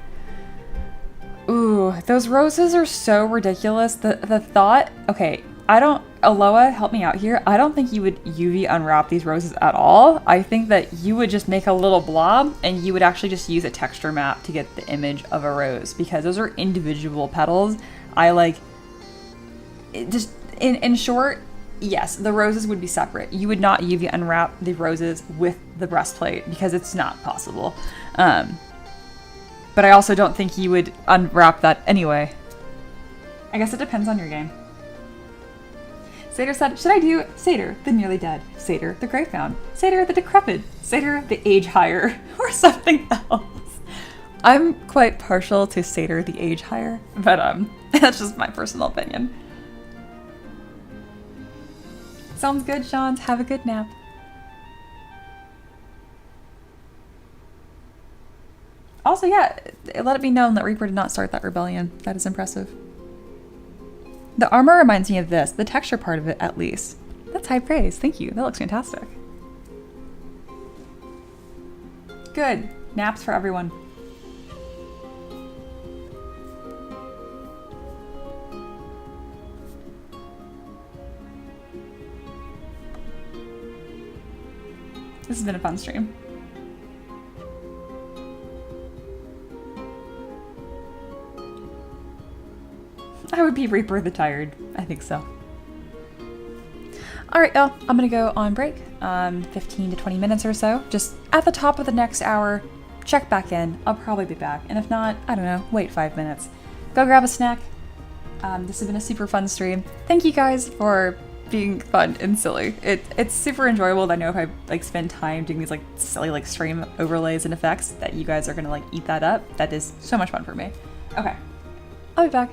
Ooh, those roses are so ridiculous. The thought, okay, Aloha, help me out here. I don't think you would UV unwrap these roses at all. I think that you would just make a little blob and you would actually just use a texture map to get the image of a rose because those are individual petals. In short, yes, the roses would be separate. You would not UV unwrap the roses with the breastplate because it's not possible. But I also don't think you would unwrap that anyway. I guess it depends on your game. Satyr said, should I do Satyr, the nearly dead, Satyr, the grey-found, Satyr, the decrepit, Satyr, the age higher, or something else? I'm quite partial to Satyr, the age higher, but that's just my personal opinion. Sounds good, Sean. Have a good nap. Also, yeah, let it be known that Reaper did not start that rebellion. That is impressive. The armor reminds me of this, the texture part of it at least. That's high praise. Thank you. That looks fantastic. Good. Naps for everyone. This has been a fun stream. I would be Reaper the Tired. I think so. Alright, y'all. I'm gonna go on break. 15 to 20 minutes or so. Just at the top of the next hour, check back in. I'll probably be back. And if not, I don't know, wait 5 minutes. Go grab a snack. This has been a super fun stream. Thank you guys for being fun and silly. It's super enjoyable. I know if I like spend time doing these like silly like stream overlays and effects that you guys are gonna like eat that up. That is so much fun for me. Okay, I'll be back.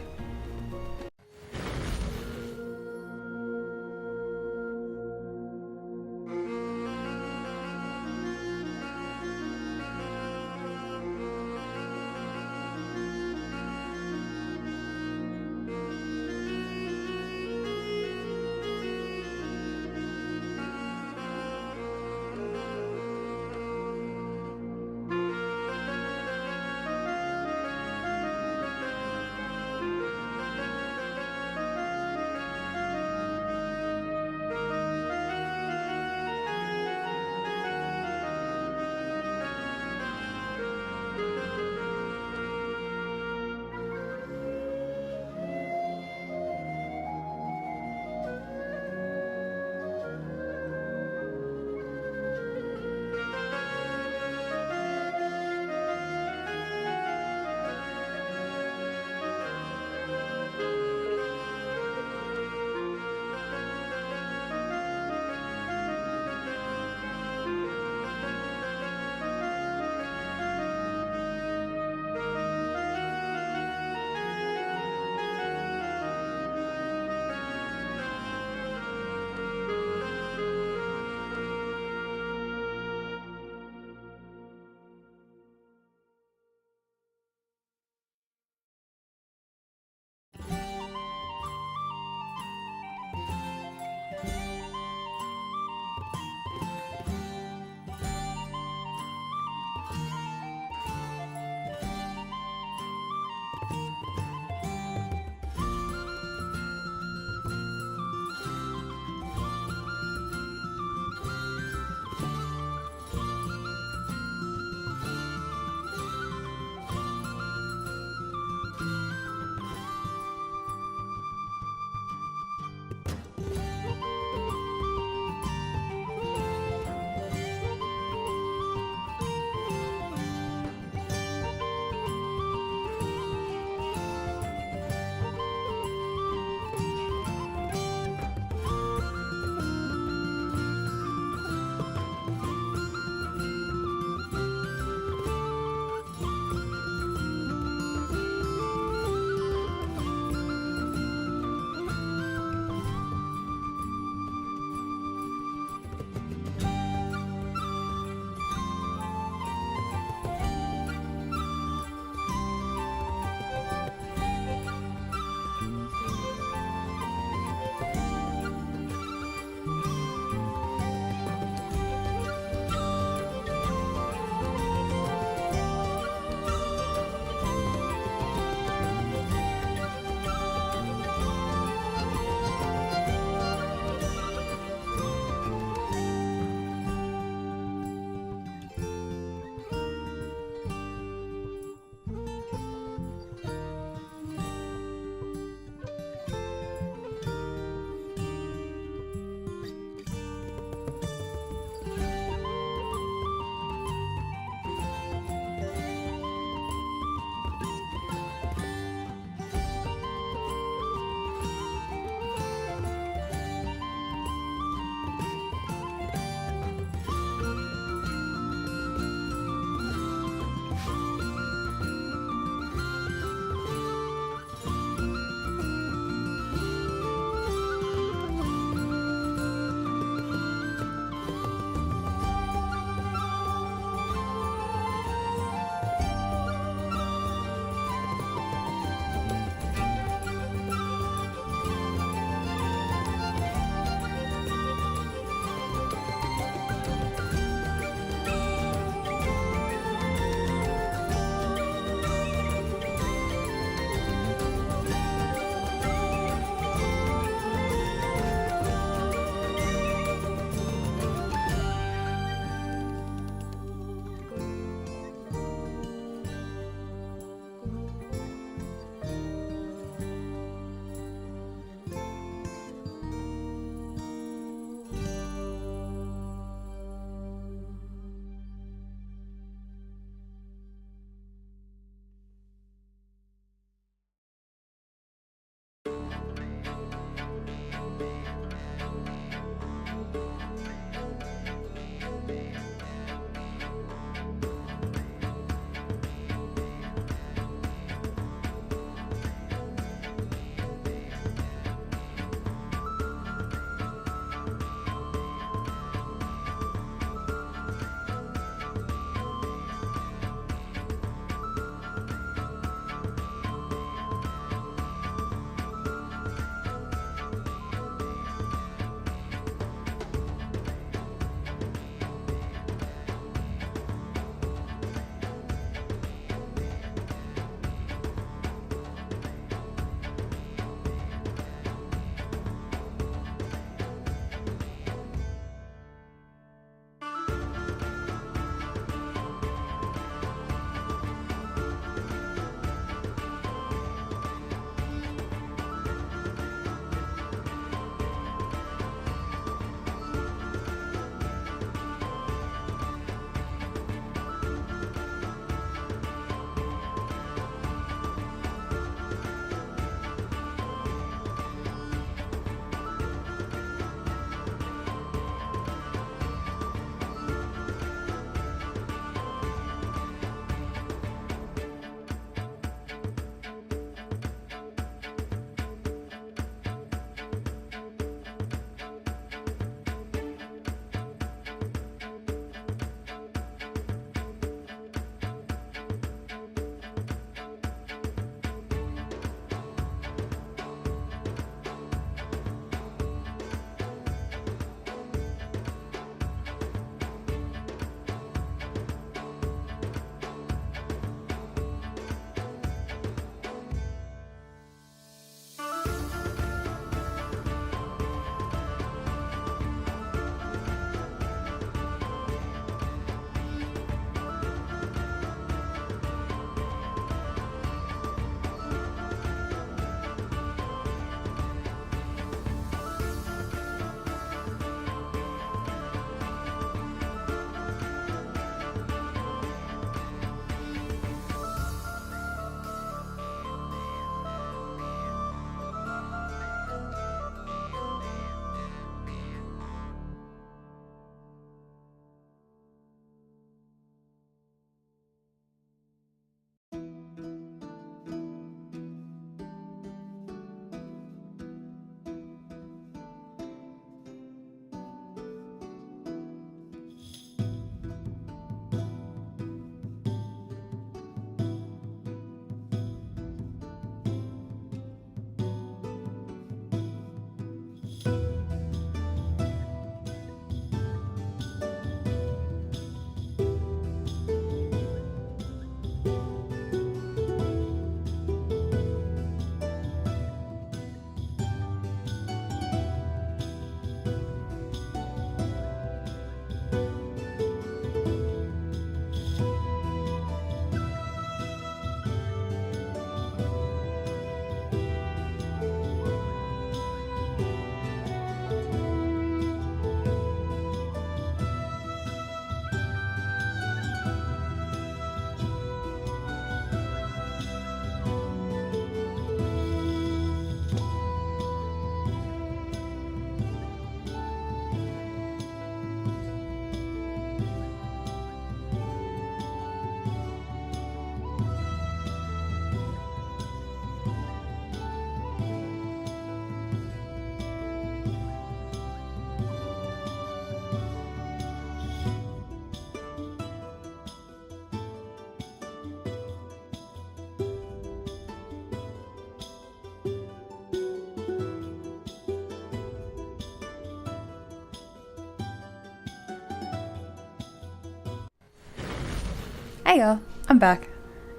Hi y'all, I'm back,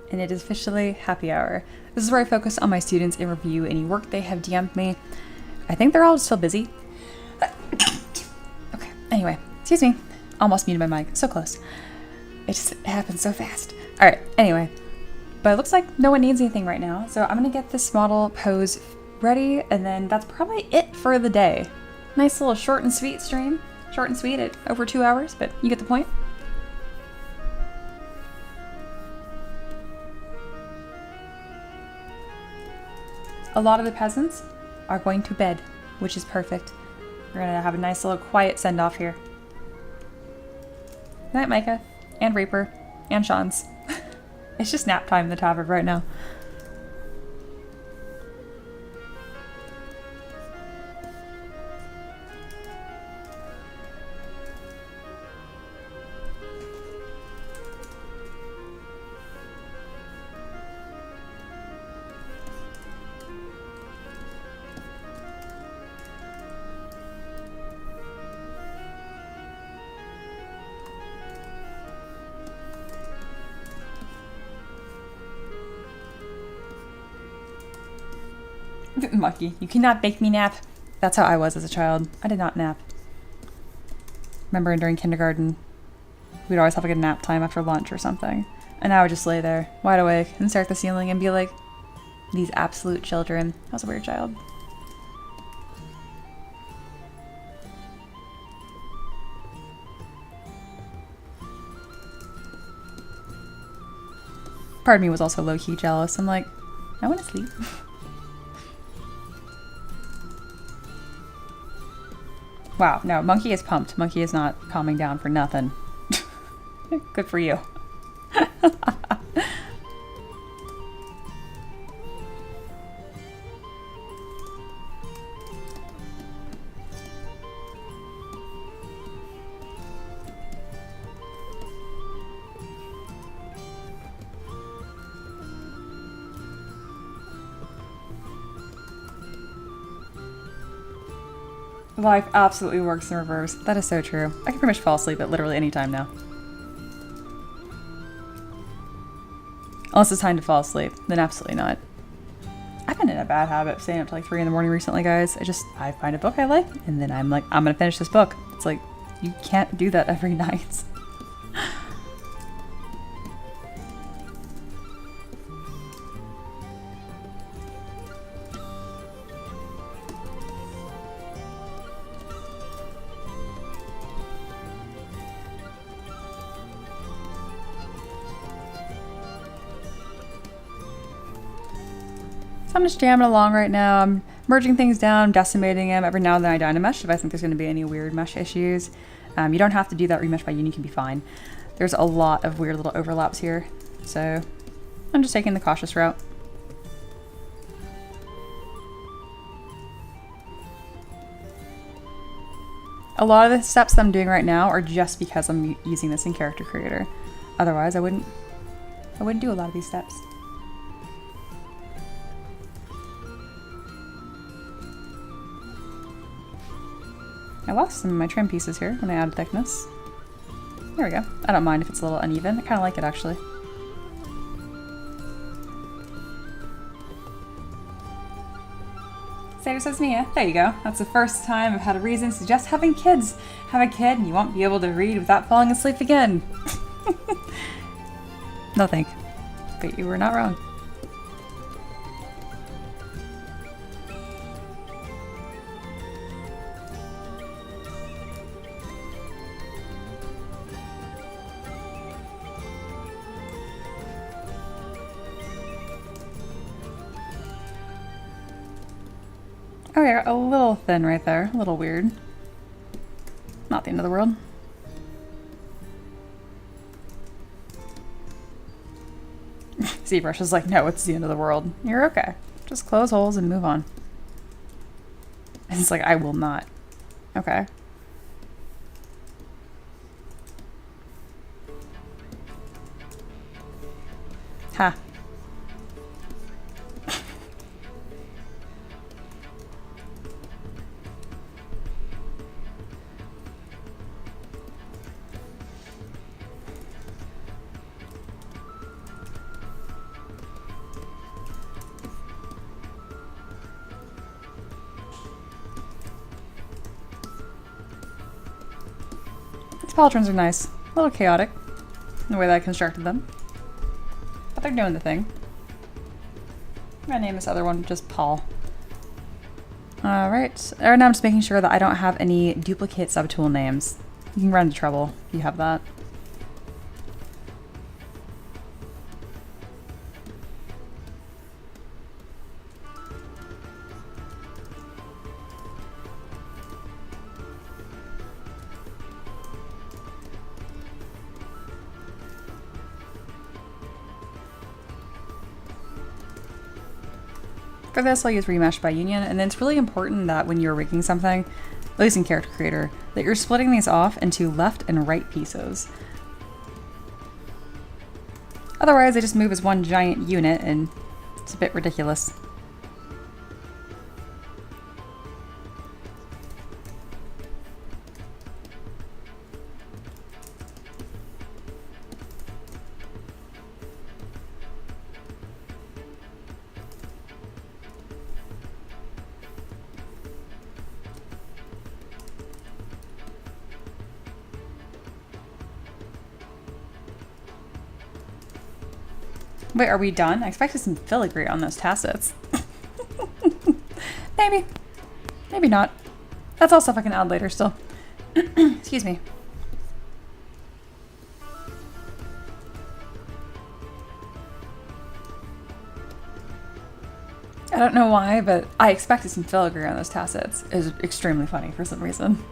and it is officially happy hour. This is where I focus on my students and review any work they have DM'd me. I think they're all still busy. Okay, anyway, excuse me. Almost muted my mic, so close. It happened so fast. Alright, anyway. But it looks like no one needs anything right now, so I'm gonna get this model pose ready, and then that's probably it for the day. Nice little short and sweet stream. Short and sweet at over 2 hours, but you get the point. A lot of the peasants are going to bed, which is perfect. We're gonna have a nice little quiet send-off here. Good night, Micah, and Reaper, and Sean's. It's just nap time in the tavern right now. Monkey, you cannot make me nap. That's how I was as a child. I did not nap. Remember during kindergarten, we'd always have like a nap time after lunch or something. And I would just lay there, wide awake, and stare at the ceiling and be like, these absolute children. I was a weird child. Part of me was also low-key jealous. I'm like, I want to sleep. Wow, no, Monkey is pumped. Monkey is not calming down for nothing. Good for you. Life absolutely works in reverse. That is so true. I can pretty much fall asleep at literally any time now. Unless it's time to fall asleep, then absolutely not. I've been in a bad habit of staying up to like 3 in the morning recently, guys. I find a book I like, and then I'm like, I'm gonna finish this book. It's like, you can't do that every night. I'm just jamming along right now. I'm merging things down, decimating them. Every now and then I dynamesh if I think there's going to be any weird mesh issues. You don't have to do that remesh by uni, can be fine. There's a lot of weird little overlaps here, so I'm just taking the cautious route. A lot of the steps that I'm doing right now are just because I'm using this in Character Creator. Otherwise, I wouldn't do a lot of these steps. I lost some of my trim pieces here when I added thickness. There we go. I don't mind if it's a little uneven. I kind of like it, actually. Save says Mia. There you go. That's the first time I've had a reason to suggest having kids. Have a kid and you won't be able to read without falling asleep again. No thank. But you were not wrong. Oh yeah, a little thin right there. A little weird. Not the end of the world. ZBrush is like, no, it's the end of the world. You're okay. Just close holes and move on. And it's like, I will not. Okay. Ha. These polytrons are nice. A little chaotic in the way that I constructed them. But they're doing the thing. I'm gonna name this other one just Paul. Alright. Right now I'm just making sure that I don't have any duplicate subtool names. You can run into trouble if you have that. For this, I'll use remesh by union, and then it's really important that when you're rigging something, at least in Character Creator, that you're splitting these off into left and right pieces. Otherwise, they just move as one giant unit, and it's a bit ridiculous. Wait, are we done? I expected some filigree on those tassets. Maybe. Maybe not. That's all stuff I can add later still. Excuse me. I don't know why, but I expected some filigree on those tassets. It was extremely funny for some reason.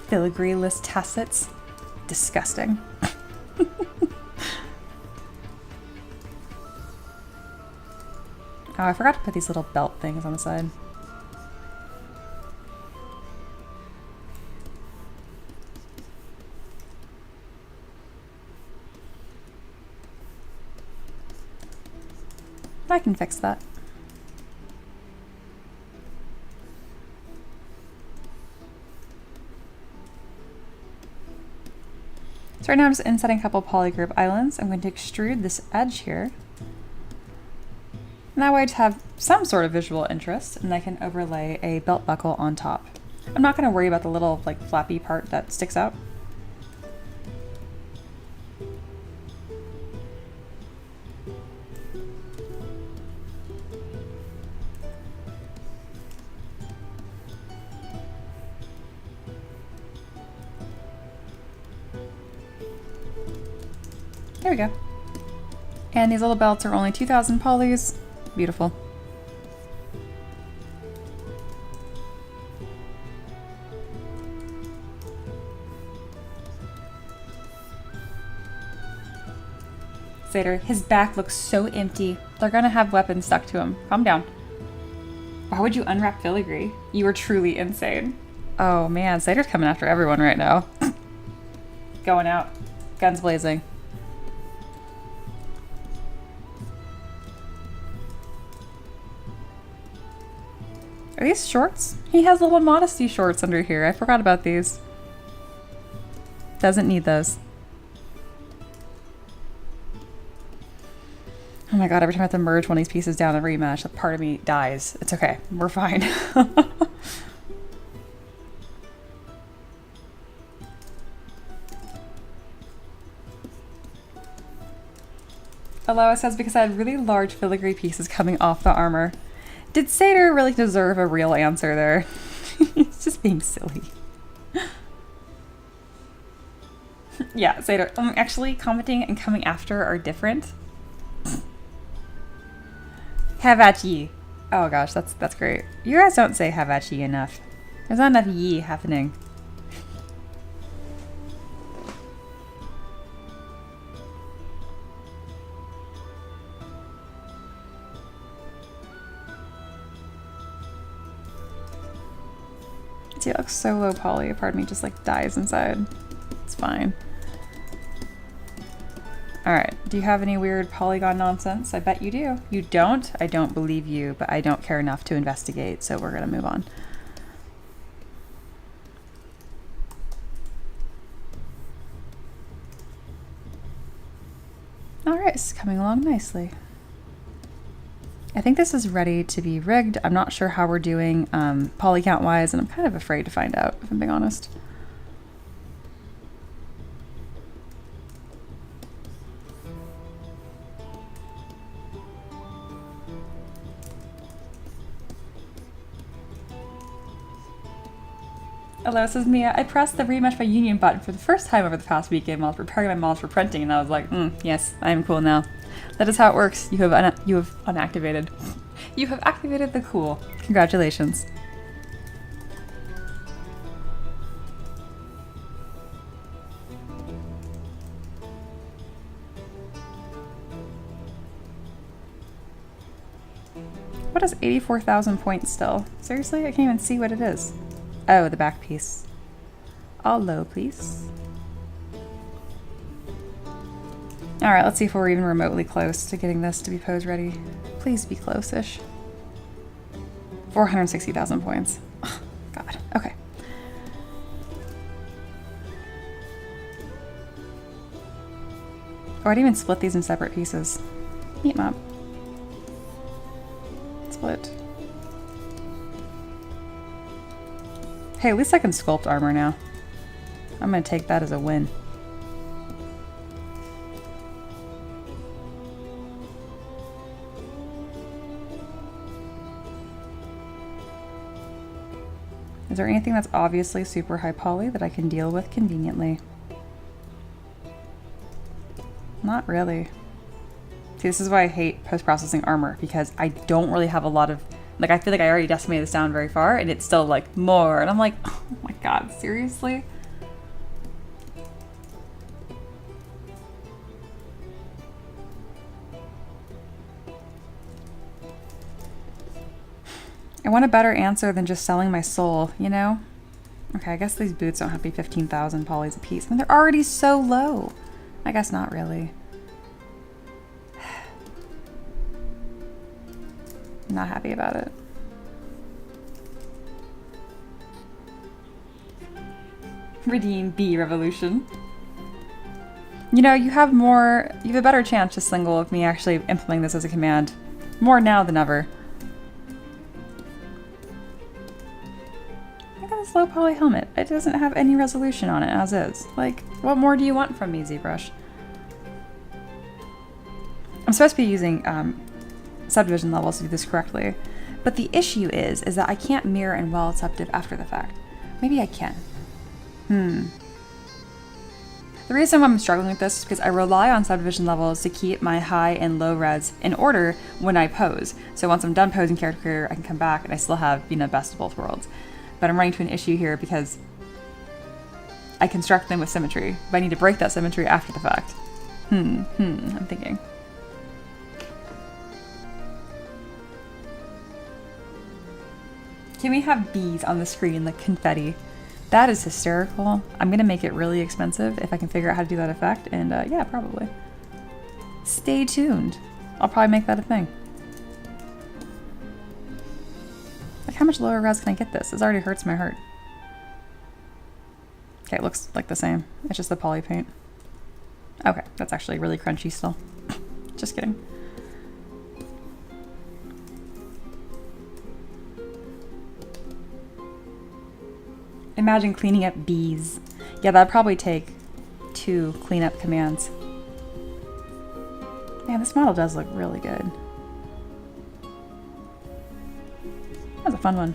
Filigree-less tassets. Disgusting. Oh, I forgot to put these little belt things on the side. I can fix that. So right now I'm just insetting a couple polygroup islands. I'm going to extrude this edge here. And that way I just have some sort of visual interest, and I can overlay a belt buckle on top. I'm not going to worry about the little like flappy part that sticks out. There we go. And these little belts are only 2,000 polys. Beautiful. Satyr, his back looks so empty. They're gonna have weapons stuck to him. Calm down. Why would you unwrap filigree? You are truly insane. Oh man, Satyr's coming after everyone right now. Going out. Guns blazing. Are these shorts? He has little modesty shorts under here. I forgot about these. Doesn't need those. Oh my god, every time I have to merge one of these pieces down and remesh, a part of me dies. It's okay. We're fine. Aloha says because I had really large filigree pieces coming off the armor. Did Satyr really deserve a real answer there? He's just being silly. Yeah, Satyr. Actually, commenting and coming after are different. Have at ye. Oh gosh, that's great. You guys don't say have at ye enough. There's not enough ye happening. See, it looks so low poly. A part of me just like dies inside. It's fine. Alright, do you have any weird polygon nonsense? I bet you do. You don't? I don't believe you, but I don't care enough to investigate, so we're gonna move on. Alright, it's coming along nicely. I think this is ready to be rigged. I'm not sure how we're doing poly count wise, and I'm kind of afraid to find out, if I'm being honest. Hello, this is Mia. I pressed the remesh by Union button for the first time over the past weekend while I was preparing my models for printing, and I was like, yes, I am cool now. That is how it works. You have unactivated. You have activated the cool. Congratulations. What is 84,000 points still? Seriously? I can't even see what it is. Oh, the back piece. All low, please. Alright, let's see if we're even remotely close to getting this to be pose ready. Please be close-ish. 460,000 points. Oh, God. Okay. Oh, I didn't even split these in separate pieces. Neat map. Split. Hey, at least I can sculpt armor now. I'm gonna take that as a win. Is there anything that's obviously super high poly that I can deal with conveniently? Not really. See, this is why I hate post-processing armor, because I don't really have a lot of, like, I feel like I already decimated this down very far, and it's still, like, more. And I'm like, oh my God, seriously? I want a better answer than just selling my soul, you know? Okay, I guess these boots don't have to be 15,000 polys a piece. I mean, they're already so low. I guess not really. I'm not happy about it. Redeem B Revolution. You know, you have a better chance to single of me actually implementing this as a command. More now than ever. I got this low poly helmet. It doesn't have any resolution on it as is. Like, what more do you want from me, ZBrush? I'm supposed to be using subdivision levels to do this correctly, but the issue is that I can't mirror and well subdiv after the fact. Maybe I can. The reason why I'm struggling with this is because I rely on subdivision levels to keep my high and low res in order when I pose. So once I'm done posing character creator, I can come back and I still have, you know, best of both worlds. But I'm running into an issue here because I construct them with symmetry, but I need to break that symmetry after the fact. I'm thinking. Can we have bees on the screen like confetti? That is hysterical. I'm gonna make it really expensive if I can figure out how to do that effect, and yeah, probably. Stay tuned. I'll probably make that a thing. Like, how much lower res can I get this? This already hurts my heart. Okay, it looks like the same. It's just the poly paint. Okay, that's actually really crunchy still. Just kidding. Imagine cleaning up bees. Yeah, that'd probably take 2 cleanup commands. Man, this model does look really good. That was a fun one.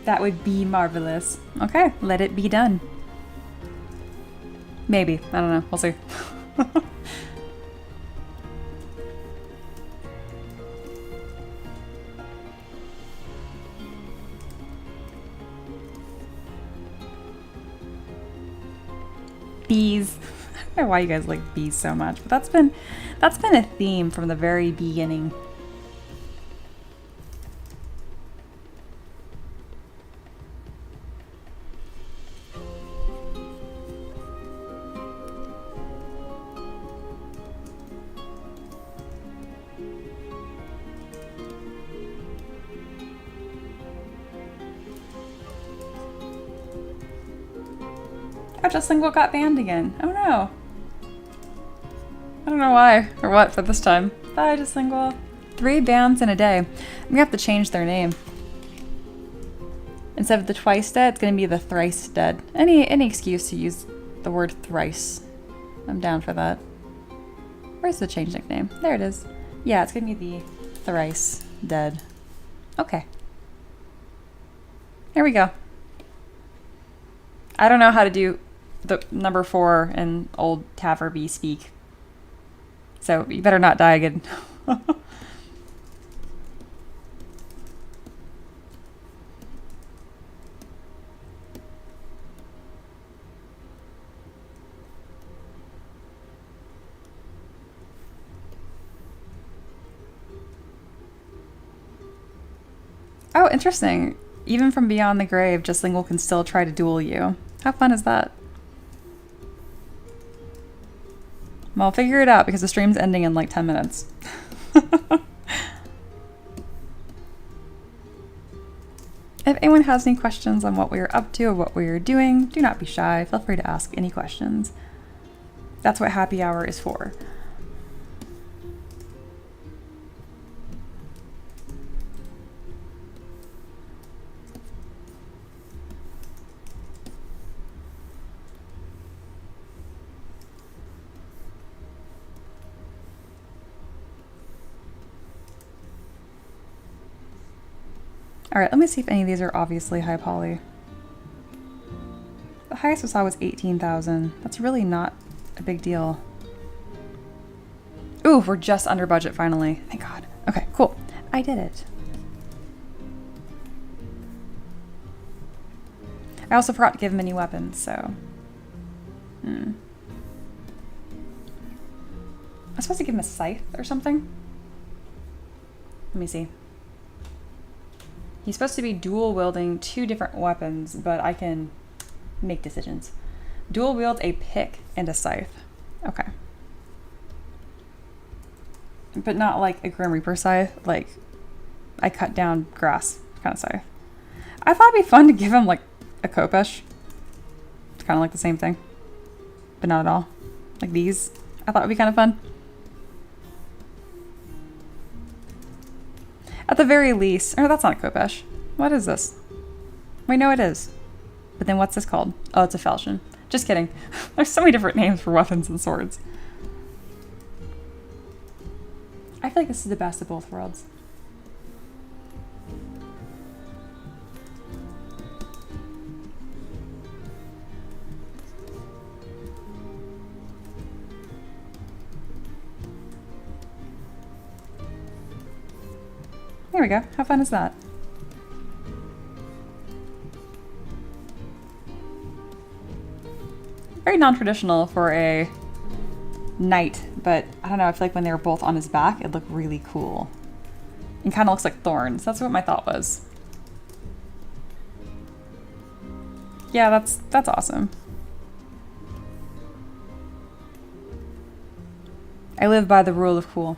That would be marvelous. Okay, let it be done. Maybe. I don't know. We'll see. Bees. I don't know why you guys like bees so much, but that's been a theme from the very beginning. Oh, Just Lingual got banned again. Oh no. I don't know why or what for this time. Bye, Just Lingual. 3 bans in a day. I'm gonna have to change their name. Instead of the twice dead, it's gonna be the thrice dead. Any excuse to use the word thrice. I'm down for that. Where's the change nickname? There it is. Yeah, it's gonna be the thrice dead. Okay. Here we go. I don't know how to do the number 4 in old Taverby speak. So you better not die again. Oh, interesting. Even from beyond the grave, Just Lingual can still try to duel you. How fun is that? Well, I'll figure it out because the stream's ending in like 10 minutes. If anyone has any questions on what we are up to or what we are doing, do not be shy. Feel free to ask any questions. That's what happy hour is for. Alright, let me see if any of these are obviously high poly. The highest I saw was 18,000. That's really not a big deal. Ooh, we're just under budget finally. Thank God. Okay, cool. I did it. I also forgot to give him any weapons, so... I'm supposed to give him a scythe or something? Let me see. He's supposed to be dual wielding 2 different weapons, but I can make decisions. Dual wield a pick and a scythe. Okay. But not like a Grim Reaper scythe, like I cut down grass kind of scythe. I thought it'd be fun to give him like a Kopesh. It's kind of like the same thing, but not at all. Like these, I thought would be kind of fun. At the very least, oh, that's not a Kopesh. What is this? Wait, no, it is. But then what's this called? Oh, it's a falchion. Just kidding. There's so many different names for weapons and swords. I feel like this is the best of both worlds. There we go. How fun is that? Very non-traditional for a knight, but I don't know, I feel like when they were both on his back, it looked really cool. It kind of looks like thorns. That's what my thought was. Yeah, that's awesome. I live by the rule of cool.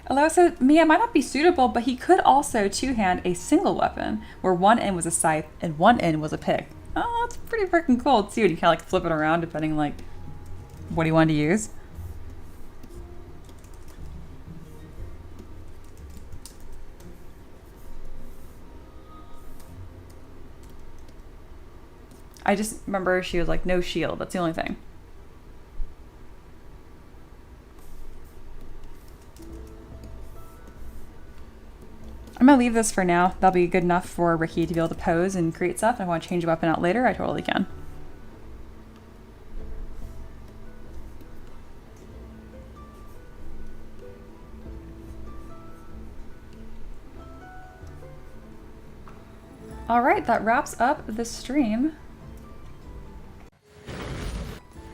Allow said Mia might not be suitable, but he could also two-hand a single weapon where one end was a scythe and one end was a pick. Oh, that's pretty freaking cool too. And you kind of like flip it around depending like what he wanted to use. I just remember she was like, no shield. That's the only thing. I'm gonna leave this for now. That'll be good enough for Ricky to be able to pose and create stuff. If I want to change a weapon out later, I totally can. All right, that wraps up the stream.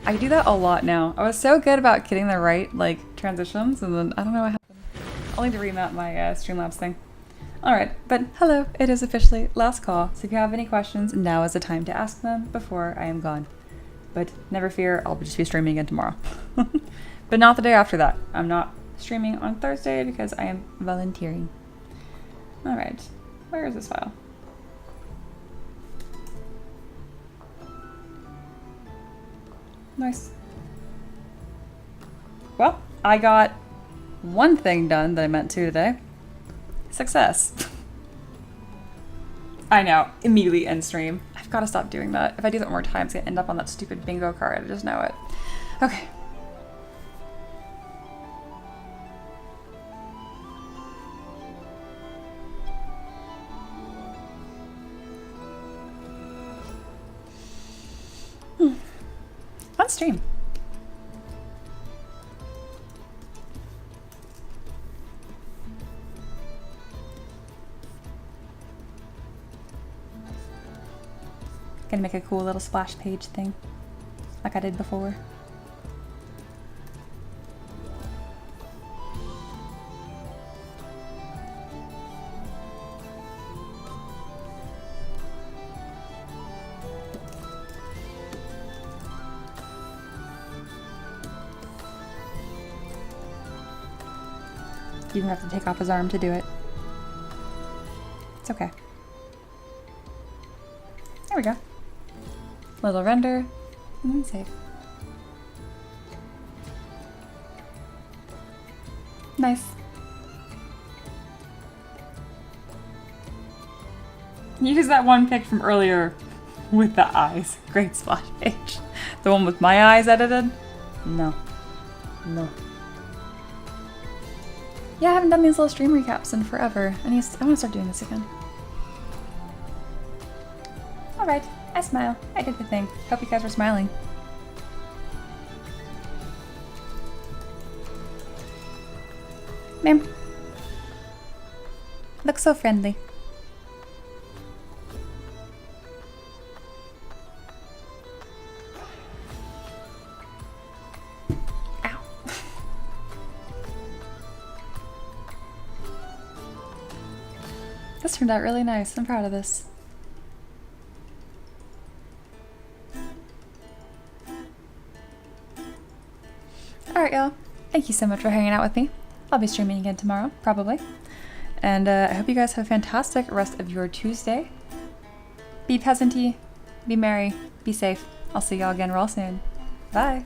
I do that a lot now. I was so good about getting the right like transitions, and then I don't know what happened. I'll need to remount my Streamlabs thing. Alright, but hello, it is officially last call, so if you have any questions, now is the time to ask them before I am gone. But never fear, I'll just be streaming again tomorrow. But not the day after that. I'm not streaming on Thursday because I am volunteering. Alright, where is this file? Nice. Well, I got one thing done that I meant to today. Success. I know, immediately end stream. I've got to stop doing that. If I do that one more time, it's going to end up on that stupid bingo card. I just know it. Okay. Fun stream. Gonna make a cool little splash page thing, like I did before. You didn't have to take off his arm to do it. It's okay. There we go. Little render, and then save. Nice. Use that one pic from earlier with the eyes. Great splash page. The one with my eyes edited? No. No. Yeah, I haven't done these little stream recaps in forever. I want to start doing this again. Alright, I smile. I did the thing. Hope you guys were smiling. Ma'am. Look so friendly. Ow. This turned out really nice. I'm proud of this. Alright, y'all. Thank you so much for hanging out with me. I'll be streaming again tomorrow, probably. And I hope you guys have a fantastic rest of your Tuesday. Be peasanty, be merry, be safe. I'll see y'all again real soon. Bye.